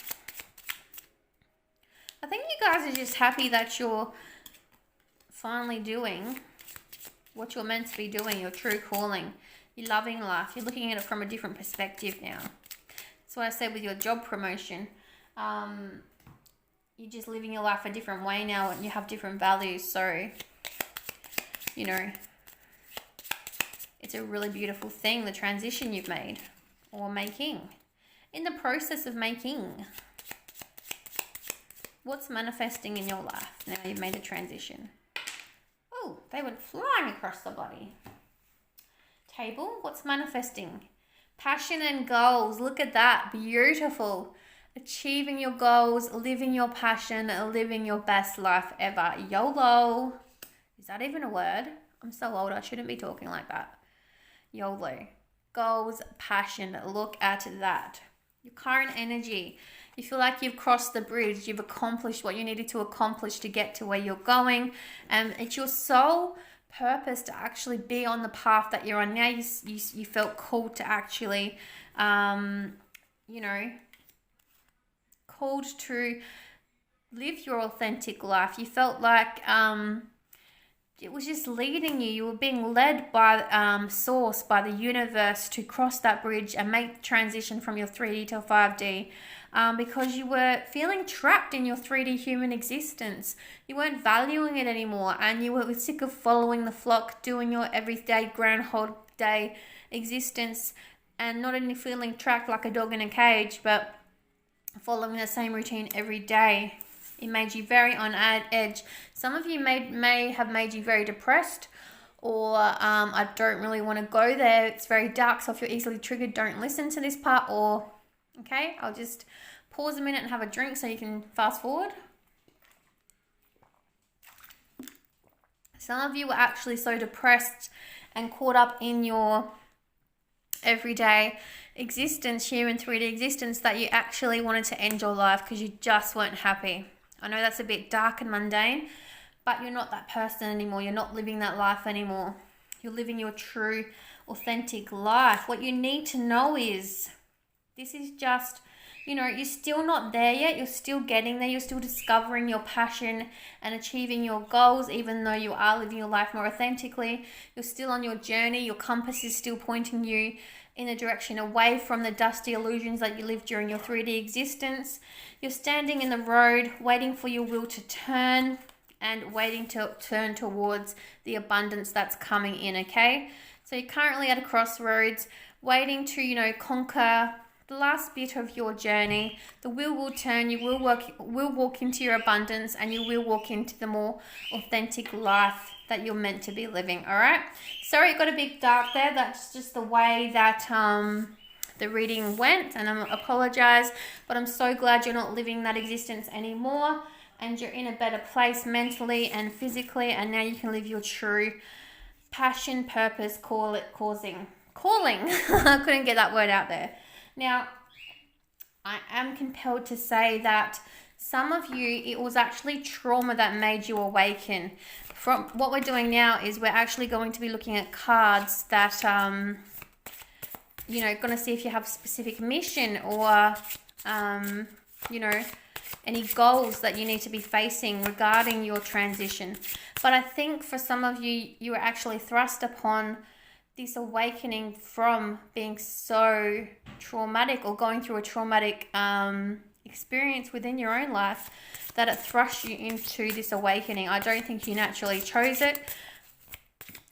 I think you guys are just happy that you're finally doing what you're meant to be doing, your true calling. You're loving life. You're looking at it from a different perspective now. That's what I said with your job promotion. You're just living your life a different way now, and you have different values. So, you know, it's a really beautiful thing, the transition you've made or making. In the process of making. What's manifesting in your life now you've made a transition? Oh, they went flying across the bloody table. What's manifesting? Passion and goals. Look at that. Beautiful. Achieving your goals, living your passion, living your best life ever. YOLO. Is that even a word? I'm so old, I shouldn't be talking like that. YOLO. Goals, passion. Look at that. Your current energy. You feel like you've crossed the bridge. You've accomplished what you needed to accomplish to get to where you're going. And it's your soul purpose to actually be on the path that you're on now. You felt called to actually, you know, called to live your authentic life. You felt like it was just leading you. You were being led by source, by the universe, to cross that bridge and make the transition from your 3D to 5D, because you were feeling trapped in your 3D human existence. You weren't valuing it anymore, and you were sick of following the flock, doing your everyday Groundhog Day existence, and not only feeling trapped like a dog in a cage, but following the same routine every day. It made you very on edge. Some of you may have made you very depressed, or I don't really want to go there. It's very dark, so if you're easily triggered, don't listen to this part. Or, okay, I'll just pause a minute and have a drink so you can fast forward. Some of you were actually so depressed and caught up in your everyday existence, human 3D existence, that you actually wanted to end your life because you just weren't happy. I know that's a bit dark and mundane, but you're not that person anymore. You're not living that life anymore. You're living your true, authentic life. What you need to know is, this is just, you know, you're still not there yet. You're still getting there. You're still discovering your passion and achieving your goals, even though you are living your life more authentically. You're still on your journey. Your compass is still pointing you in a direction away from the dusty illusions that you lived during your 3D existence. You're standing in the road, waiting for your wheel to turn and waiting to turn towards the abundance that's coming in, okay? So you're currently at a crossroads, waiting to, you know, conquer the last bit of your journey. The wheel will turn, you will walk into your abundance, and you will walk into the more authentic life that you're meant to be living, all right? Sorry it got a bit dark there. That's just the way that the reading went, and I apologize, but I'm so glad you're not living that existence anymore, and you're in a better place mentally and physically, and now you can live your true passion, purpose, calling. I couldn't get that word out there. Now, I am compelled to say that some of you, it was actually trauma that made you awaken. From what we're doing now is we're actually going to be looking at cards that, you know, going to see if you have a specific mission or, you know, any goals that you need to be facing regarding your transition. But I think for some of you, you were actually thrust upon this awakening from being so traumatic or going through a traumatic experience within your own life, that it thrust you into this awakening. I don't think you naturally chose it.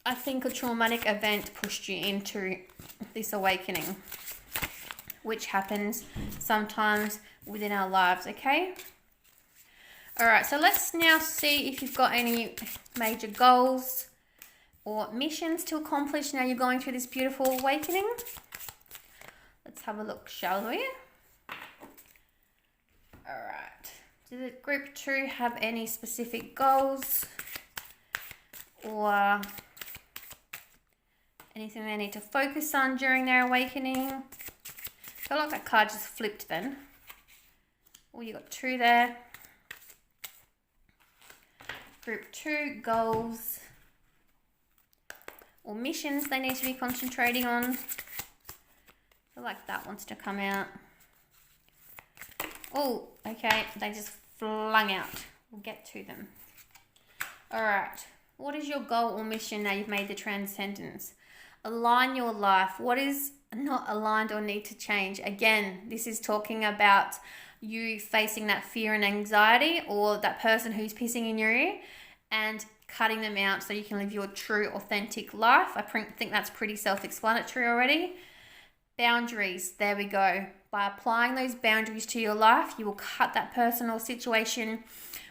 I think a traumatic event pushed you into this awakening, which happens sometimes within our lives, okay? All right, so let's now see if you've got any major goals or missions to accomplish now you're going through this beautiful awakening. Let's have a look, shall we? All right. Does the group 2 have any specific goals or anything they need to focus on during their awakening? I feel like that card just flipped then. Oh, you got 2 there. Group 2, goals or missions they need to be concentrating on. I feel like that wants to come out. Oh, okay, they just flung out. We'll get to them. All right, what is your goal or mission now you've made the transcendence? Align your life. What is not aligned or need to change? Again, this is talking about you facing that fear and anxiety, or that person who's pissing in your ear, and cutting them out so you can live your true, authentic life. I think that's pretty self-explanatory already. Boundaries, there we go. By applying those boundaries to your life, you will cut that person or situation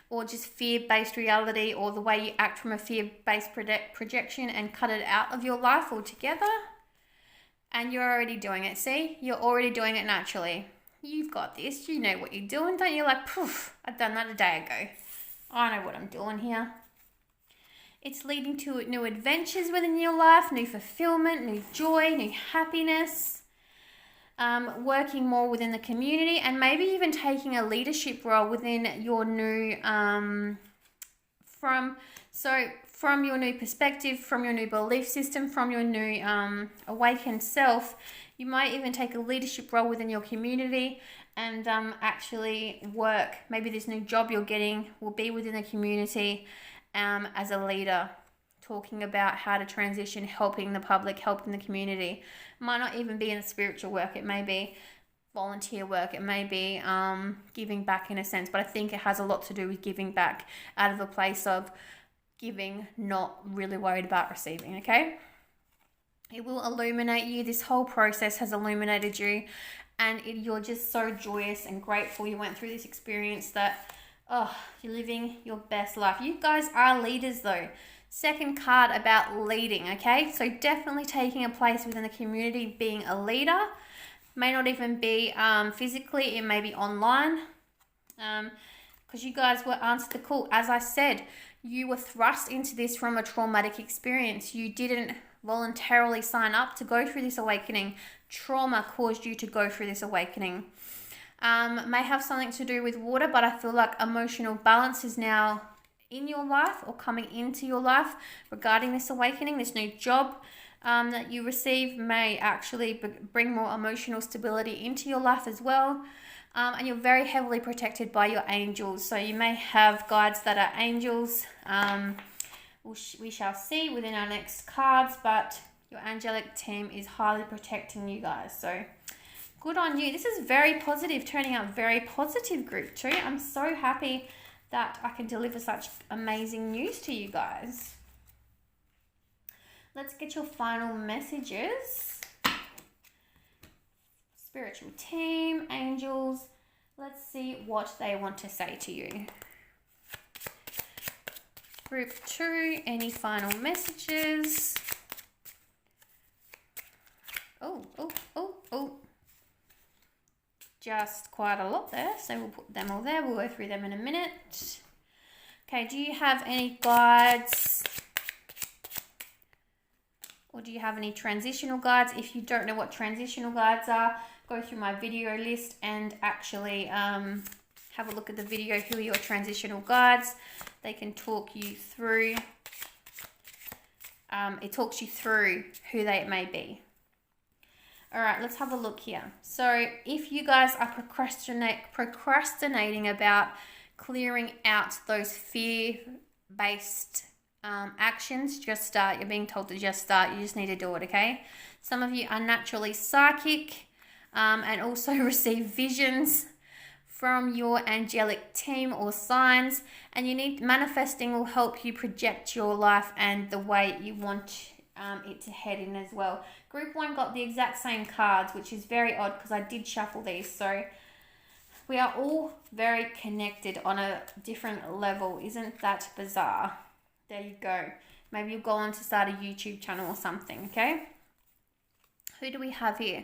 or just fear-based reality, or the way you act from a fear-based projection, and cut it out of your life altogether. And you're already doing it. See? You're already doing it naturally. You've got this. You know what you're doing, don't you? Like, poof, I've done that a day ago. I know what I'm doing here. It's leading to new adventures within your life, new fulfillment, new joy, new happiness. Working more within the community, and maybe even taking a leadership role within your new, from from your new perspective, from your new belief system, from your new awakened self. You might even take a leadership role within your community and actually work. Maybe this new job you're getting will be within the community as a leader, talking about how to transition, helping the public, helping the community. It might not even be in spiritual work. It may be volunteer work. It may be giving back in a sense, but I think it has a lot to do with giving back out of a place of giving, not really worried about receiving, okay? It will illuminate you. This whole process has illuminated you, and you're just so joyous and grateful you went through this experience that, you're living your best life. You guys are leaders though. Second card about leading, okay? So definitely taking a place within the community, being a leader. May not even be physically, it may be online. Because you guys were answered the call. As I said, you were thrust into this from a traumatic experience. You didn't voluntarily sign up to go through this awakening. Trauma caused you to go through this awakening. May have something to do with water, but I feel like emotional balance is now in your life or coming into your life regarding this awakening. This new job that you receive may actually bring more emotional stability into your life as well. And you're very heavily protected by your angels. So you may have guides that are angels. We shall see within our next cards, but your angelic team is highly protecting you guys. So good on you. This is very positive, turning out very positive, group 2. I'm so happy that I can deliver such amazing news to you guys. Let's get your final messages. Spiritual team, angels. Let's see what they want to say to you. Group 2, any final messages? Oh. Just quite a lot there, so we'll put them all there. We'll go through them in a minute. Okay, do you have any guides? Or do you have any transitional guides? If you don't know what transitional guides are, go through my video list and actually have a look at the video, who are your transitional guides. They can talk you through, it talks you through who they may be. All right, let's have a look here. So if you guys are procrastinating about clearing out those fear-based actions, just start. You're being told to just start. You just need to do it, okay? Some of you are naturally psychic and also receive visions from your angelic team or signs, and you need manifesting will help you project your life and the way you want it to head in as well. Group 1 got the exact same cards, which is very odd because I did shuffle these. So we are all very connected on a different level. Isn't that bizarre? There you go. Maybe you'll go on to start a YouTube channel or something, okay? Who do we have here?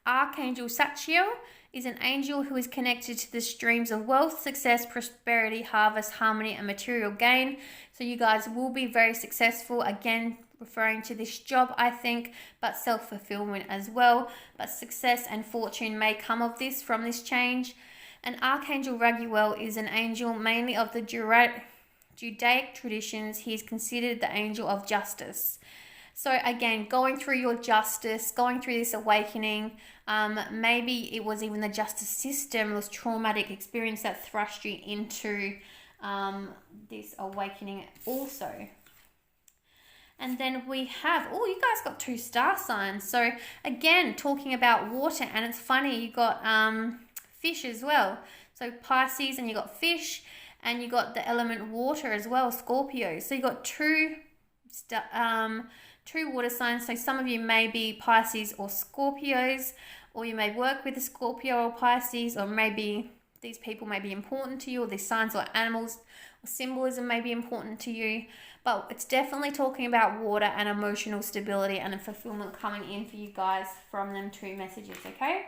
Archangel Sachiel is an angel who is connected to the streams of wealth, success, prosperity, harvest, harmony, and material gain. So you guys will be very successful. Again, referring to this job, I think, but self-fulfillment as well. But success and fortune may come of this, from this change. And Archangel Raguel is an angel mainly of the Judaic traditions. He is considered the angel of justice. So again, going through your justice, going through this awakening, maybe it was even the justice system, this traumatic experience that thrust you into this awakening also. And then we have, oh, you guys got 2 star signs. So again, talking about water, and it's funny, you got fish as well. So Pisces, and you got fish, and you got the element water as well, Scorpio. So you got 2 water signs. So some of you may be Pisces or Scorpios, or you may work with a Scorpio or Pisces, or maybe these people may be important to you, or these signs or animals or symbolism may be important to you. But it's definitely talking about water and emotional stability and a fulfillment coming in for you guys from them 2 messages, okay?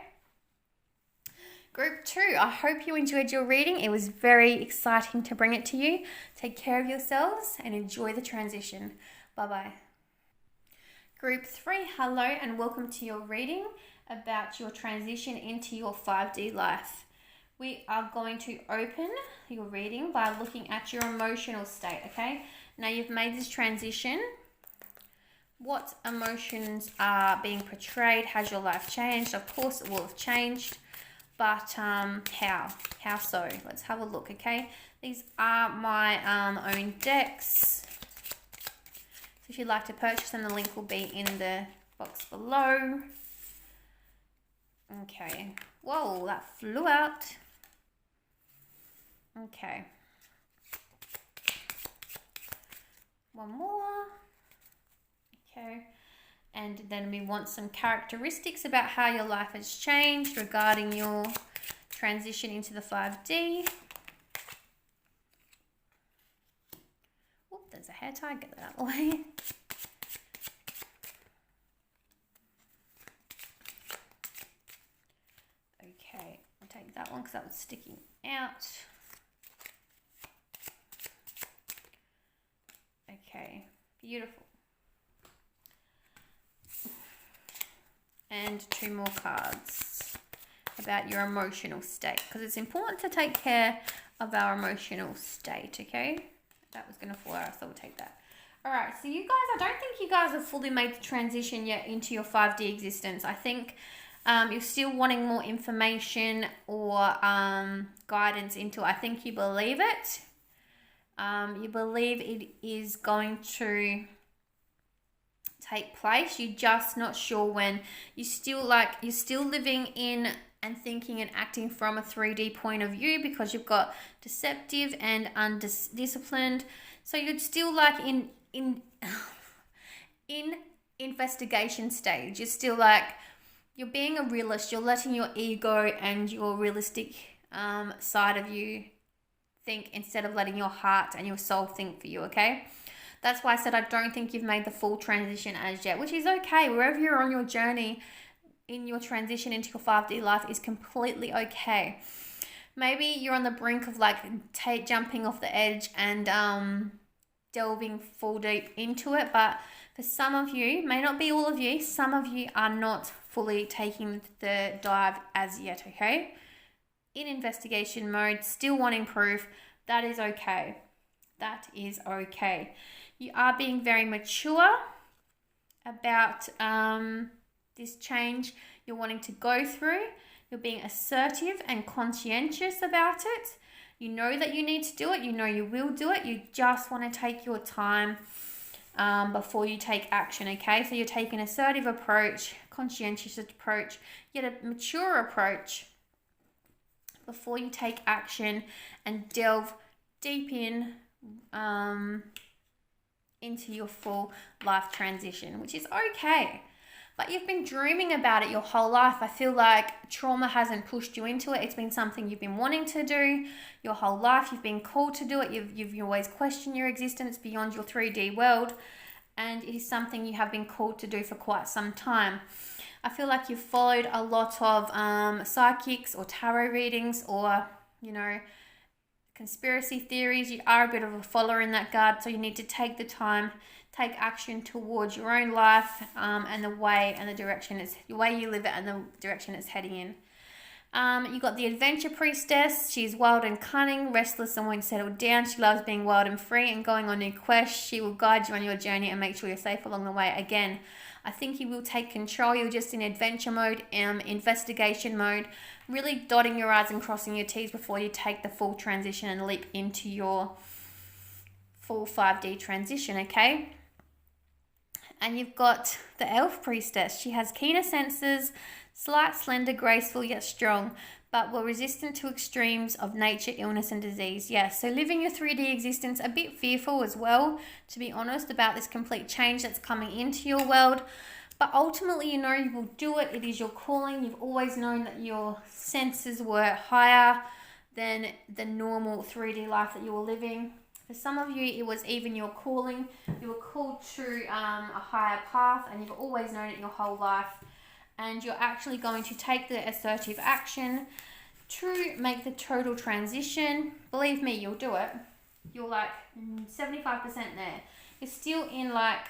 Group 2, I hope you enjoyed your reading. It was very exciting to bring it to you. Take care of yourselves and enjoy the transition. Bye-bye. Group 3, hello and welcome to your reading about your transition into your 5D life. We are going to open your reading by looking at your emotional state, okay? Now you've made this transition. What emotions are being portrayed? Has your life changed? Of course it will have changed, but how? How so? Let's have a look, okay? These are my own decks. So if you'd like to purchase them, the link will be in the box below. Okay. Whoa, that flew out. Okay. One more. Okay. And then we want some characteristics about how your life has changed regarding your transition into the 5D. Whoop, there's a hair tie. Get that out of the way. Okay, I'll take that one because that was sticking out. Okay, beautiful. And 2 more cards about your emotional state, because it's important to take care of our emotional state, okay? That was going to fall out, so we'll take that. All right, so you guys, I don't think you guys have fully made the transition yet into your 5D existence. I think you're still wanting more information or guidance into it. I think you believe it. You believe it is going to take place. You're just not sure when. You're still living in and thinking and acting from a 3D point of view, because you've got deceptive and undisciplined. So you're still like in investigation stage. You're still like, you're being a realist. You're letting your ego and your realistic side of you think instead of letting your heart and your soul think for you, okay? That's why I said I don't think you've made the full transition as yet, which is okay. Wherever you're on your journey in your transition into your 5D life is completely okay. Maybe you're on the brink of like jumping off the edge and delving full deep into it, but for some of you, may not be all of you, some of you are not fully taking the dive as yet, okay? In investigation mode, still wanting proof. That is okay. That is okay. You are being very mature about this change you're wanting to go through. You're being assertive and conscientious about it. You know that you need to do it. You know you will do it. You just want to take your time before you take action, okay? So you're taking an assertive approach, conscientious approach, yet a mature approach before you take action and delve deep in into your full life transition, which is okay. But you've been dreaming about it your whole life. I feel like trauma hasn't pushed you into it. It's been something you've been wanting to do your whole life. You've been called to do it. You've always questioned your existence beyond your 3D world. And it is something you have been called to do for quite some time. I feel like you've followed a lot of psychics or tarot readings or, conspiracy theories. You are a bit of a follower in that regard, so you need to take the time, take action towards your own life and the way and the direction is the way you live it and the direction it's heading in. You got the adventure priestess. She's wild and cunning, restless and won't settle down. She loves being wild and free and going on new quests. She will guide you on your journey and make sure you're safe along the way. Again, I think you will take control. You're just in adventure mode, investigation mode, really dotting your I's and crossing your T's before you take the full transition and leap into your full 5D transition, okay? And you've got the elf priestess. She has keener senses, slight, slender, graceful, yet strong, but were resistant to extremes of nature, illness, and disease. Yes, so living your 3D existence, a bit fearful as well, to be honest, about this complete change that's coming into your world. But ultimately, you will do it. It is your calling. You've always known that your senses were higher than the normal 3D life that you were living. For some of you, it was even your calling. You were called to a higher path, and you've always known it your whole life. And you're actually going to take the assertive action to make the total transition. Believe me, you'll do it. You're like 75% there. You're still in like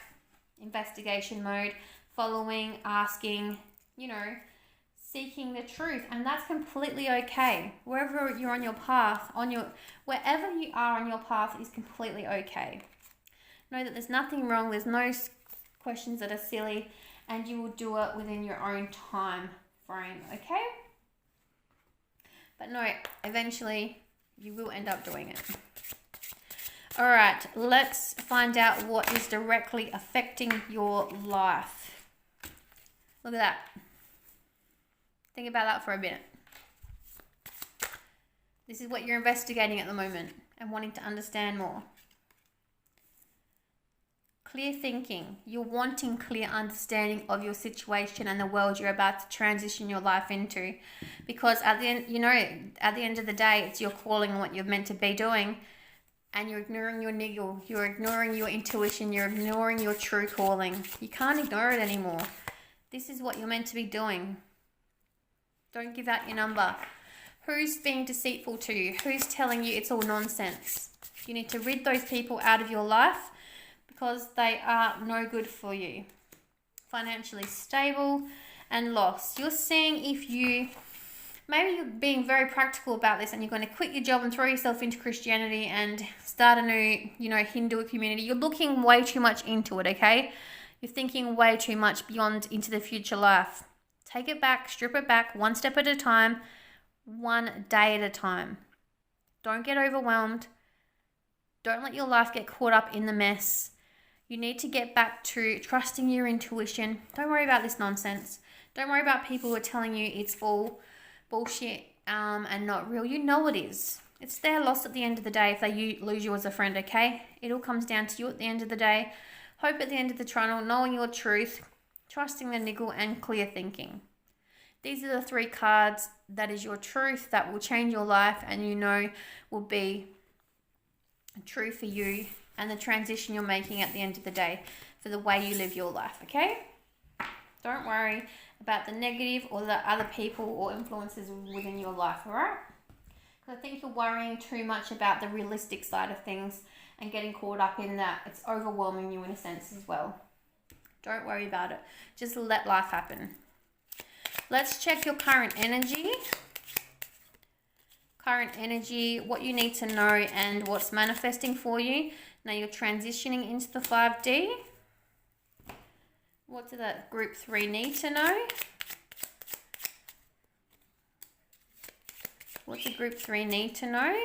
investigation mode, following, asking, seeking the truth, and that's completely okay. Wherever you're on your path, wherever you are on your path is completely okay. Know that there's nothing wrong. There's no questions that are silly, and you will do it within your own time frame, okay? But no, eventually you will end up doing it. All right, let's find out what is directly affecting your life. Look at that. Think about that for a minute. This is what you're investigating at the moment and wanting to understand more. Clear thinking. You're wanting clear understanding of your situation and the world you're about to transition your life into. Because at the end, at the end of the day, it's your calling and what you're meant to be doing. And you're ignoring your niggle. You're ignoring your intuition. You're ignoring your true calling. You can't ignore it anymore. This is what you're meant to be doing. Don't give out your number. Who's being deceitful to you? Who's telling you it's all nonsense? You need to rid those people out of your life because they are no good for you. Financially stable and lost. You're seeing if you... Maybe you're being very practical about this and you're going to quit your job and throw yourself into Christianity and start a new, Hindu community. You're looking way too much into it, okay? You're thinking way too much beyond into the future life. Take it back, strip it back, one step at a time, one day at a time. Don't get overwhelmed. Don't let your life get caught up in the mess. You need to get back to trusting your intuition. Don't worry about this nonsense. Don't worry about people who are telling you it's all bullshit and not real. You know it is. It's their loss at the end of the day if they lose you as a friend, okay? It all comes down to you at the end of the day. Hope at the end of the tunnel, knowing your truth, trusting the niggle, and clear thinking. These are the 3 cards that is your truth that will change your life and will be true for you and the transition you're making at the end of the day for the way you live your life, okay? Don't worry about the negative or the other people or influences within your life, all right? Because I think you're worrying too much about the realistic side of things and getting caught up in that. It's overwhelming you in a sense as well. Don't worry about it. Just let life happen. Let's check your current energy. Current energy, what you need to know and what's manifesting for you. Now you're transitioning into the 5D. What do that group 3 need to know? What does group 3 need to know?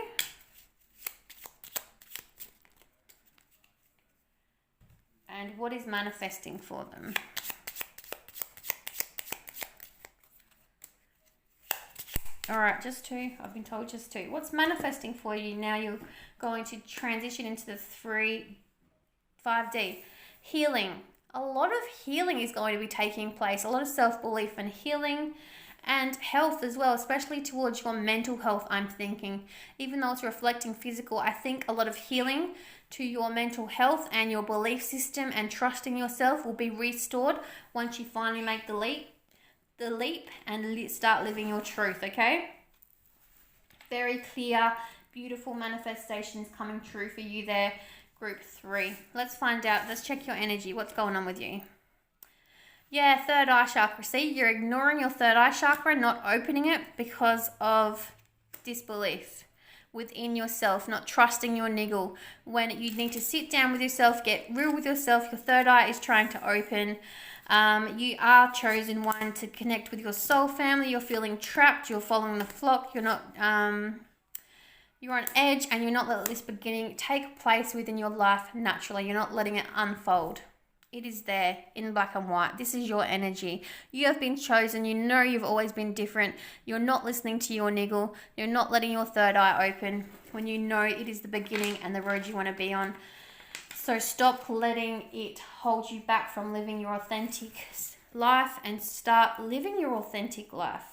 And what is manifesting for them? All right, just 2. I've been told just 2. What's manifesting for you now? You're going to transition into the 5D. Healing. A lot of healing is going to be taking place. A lot of self-belief and healing and health as well, especially towards your mental health, I'm thinking. Even though it's reflecting physical, I think a lot of healing to your mental health and your belief system and trusting yourself will be restored once you finally make the leap and start living your truth, okay? Very clear, beautiful manifestations coming true for you there, group 3. Let's find out. Let's check your energy. What's going on with you? Yeah, third eye chakra. See, you're ignoring your third eye chakra, not opening it because of disbelief within yourself, not trusting your niggle. When you need to sit down with yourself, get real with yourself, your third eye is trying to open. You are chosen one to connect with your soul family. You're feeling trapped. You're following the flock. You're not... You're on edge and you're not letting this beginning take place within your life naturally. You're not letting it unfold. It is there in black and white. This is your energy. You have been chosen. You know you've always been different. You're not listening to your niggle. You're not letting your third eye open when you know it is the beginning and the road you want to be on. So stop letting it hold you back from living your authentic life and start living your authentic life.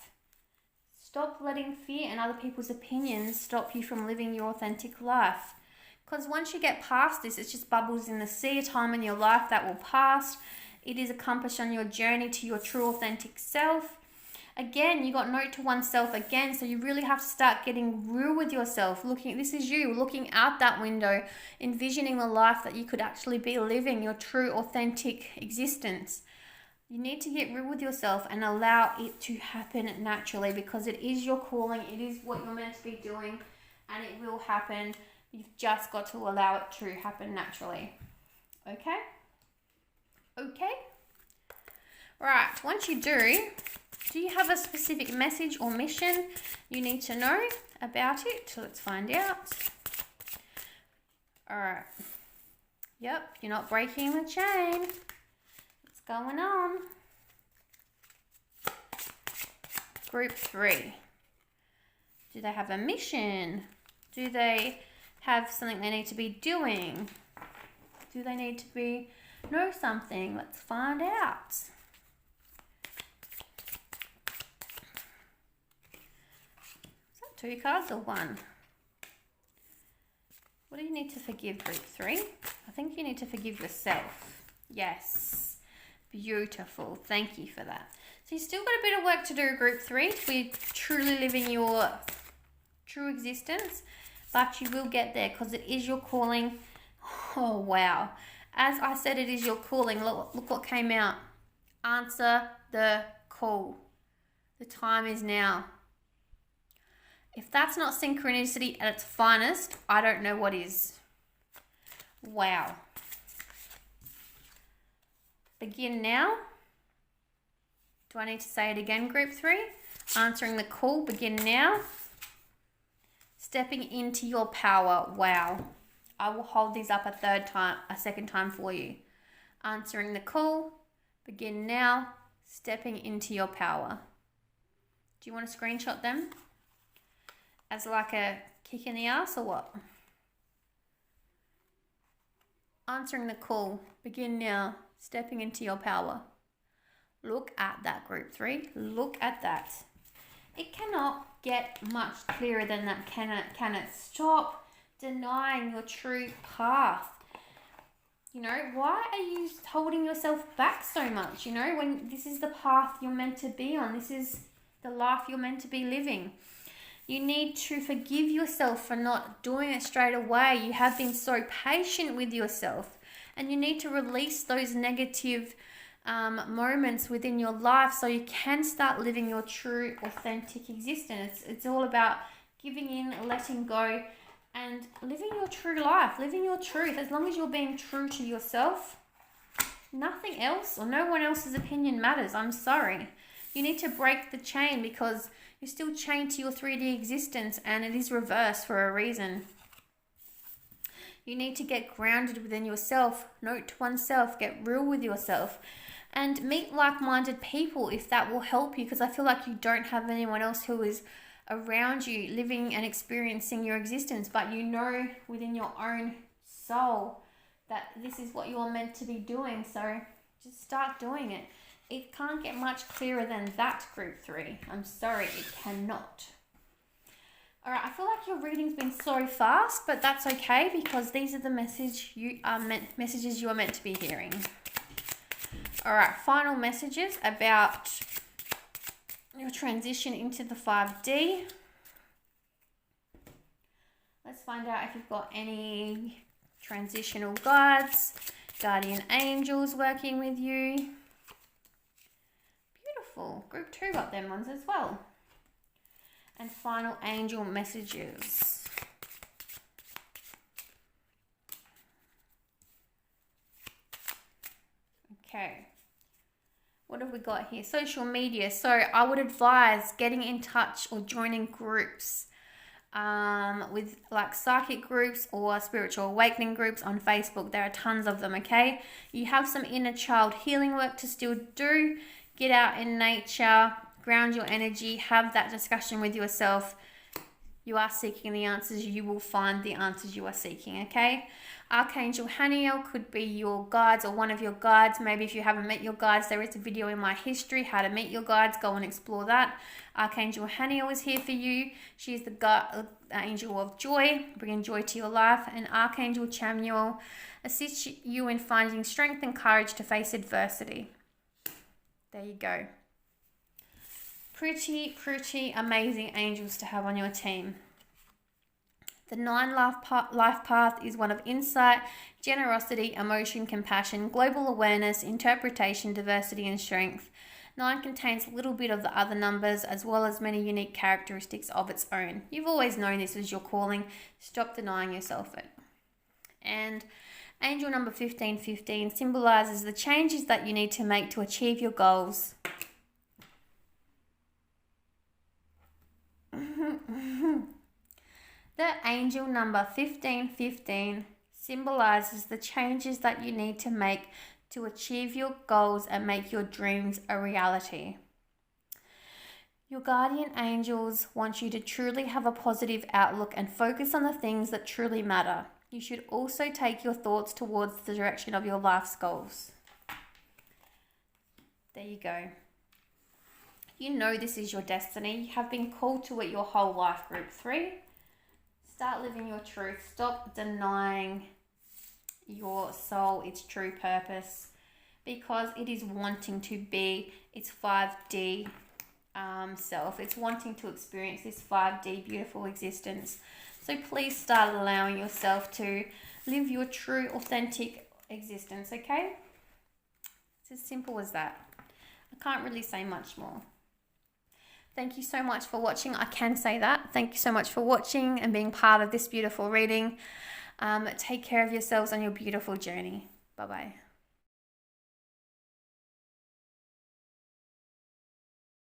Stop letting fear and other people's opinions stop you from living your authentic life. Because once you get past this, it's just bubbles in the sea, a time in your life that will pass. It is accomplished on your journey to your true authentic self. Again, you got note to oneself again, so you really have to start getting real with yourself. This is you, looking out that window, envisioning the life that you could actually be living, your true authentic existence. You need to get real with yourself and allow it to happen naturally because it is your calling. It is what you're meant to be doing and it will happen. You've just got to allow it to happen naturally. Okay? Okay? Right, once you do you have a specific message or mission you need to know about it? Let's find out. All right. Yep, you're not breaking the chain. What's going on? Group 3. Do they have a mission? Do they have something they need to be doing? Do they need to know something? Let's find out. Is that 2 cards or 1? What do you need to forgive, Group 3? I think you need to forgive yourself. Yes. Beautiful. Thank you for that. So you still got a bit of work to do, Group 3, to be truly living your true existence. But you will get there because it is your calling. Oh, wow. As I said, it is your calling. Look what came out. Answer the call. The time is now. If that's not synchronicity at its finest, I don't know what is. Wow. Begin now. Do I need to say it again, Group 3? Answering the call. Begin now. Stepping into your power. Wow. I will hold these up a second time for you. Answering the call. Begin now. Stepping into your power. Do you want to screenshot them? As like a kick in the ass or what? Answering the call. Begin now. Stepping into your power. Look at that, Group 3. Look at that. It cannot get much clearer than that, can it? Stop denying your true path. You know, why are you holding yourself back so much? You know, when this is the path you're meant to be on. This is the life you're meant to be living. You need to forgive yourself for not doing it straight away. You have been so patient with yourself. And you need to release those negative moments within your life so you can start living your true, authentic existence. It's all about giving in, letting go, and living your true life, living your truth. As long as you're being true to yourself, nothing else or no one else's opinion matters. I'm sorry. You need to break the chain because you're still chained to your 3D existence and it is reversed for a reason. You need to get grounded within yourself, note to oneself, get real with yourself, and meet like-minded people if that will help you, because I feel like you don't have anyone else who is around you living and experiencing your existence, but you know within your own soul that this is what you're meant to be doing. So just start doing it. It can't get much clearer than that, Group 3. I'm sorry, it cannot. All right, I feel like your reading's been so fast, but that's okay because these are the messages you are meant to be hearing. All right, final messages about your transition into the 5D. Let's find out if you've got any transitional guides, guardian angels working with you. Beautiful. Group 2 got them ones as well. And final angel messages. Okay. What have we got here? Social media. So I would advise getting in touch or joining groups with like psychic groups or spiritual awakening groups on Facebook. There are tons of them, okay? You have some inner child healing work to still do. Get out in nature. Ground your energy, have that discussion with yourself. You are seeking the answers, you will find the answers you are seeking, okay? Archangel Haniel could be your guides or one of your guides. Maybe if you haven't met your guides, there is a video in my history, how to meet your guides. Go and explore that. Archangel Haniel is here for you. She is the angel of joy, bringing joy to your life. And Archangel Chamuel assists you in finding strength and courage to face adversity. There you go. Pretty amazing angels to have on your team. The 9 life path is one of insight, generosity, emotion, compassion, global awareness, interpretation, diversity, and strength. 9 contains a little bit of the other numbers as well as many unique characteristics of its own. You've always known this was your calling. Stop denying yourself it. And Angel number 1515 symbolizes the changes that you need to make to achieve your goals. The angel number 1515 symbolizes the changes that you need to make to achieve your goals and make your dreams a reality. Your guardian angels want you to truly have a positive outlook and focus on the things that truly matter. You should also take your thoughts towards the direction of your life's goals. There you go. You know this is your destiny. You have been called to it your whole life, Group 3. Start living your truth. Stop denying your soul its true purpose, because it is wanting to be its 5D self. It's wanting to experience this 5D beautiful existence. So please start allowing yourself to live your true, authentic existence, okay? It's as simple as that. I can't really say much more. Thank you so much for watching. I can say that. Thank you so much for watching and being part of this beautiful reading. Take care of yourselves on your beautiful journey. Bye-bye.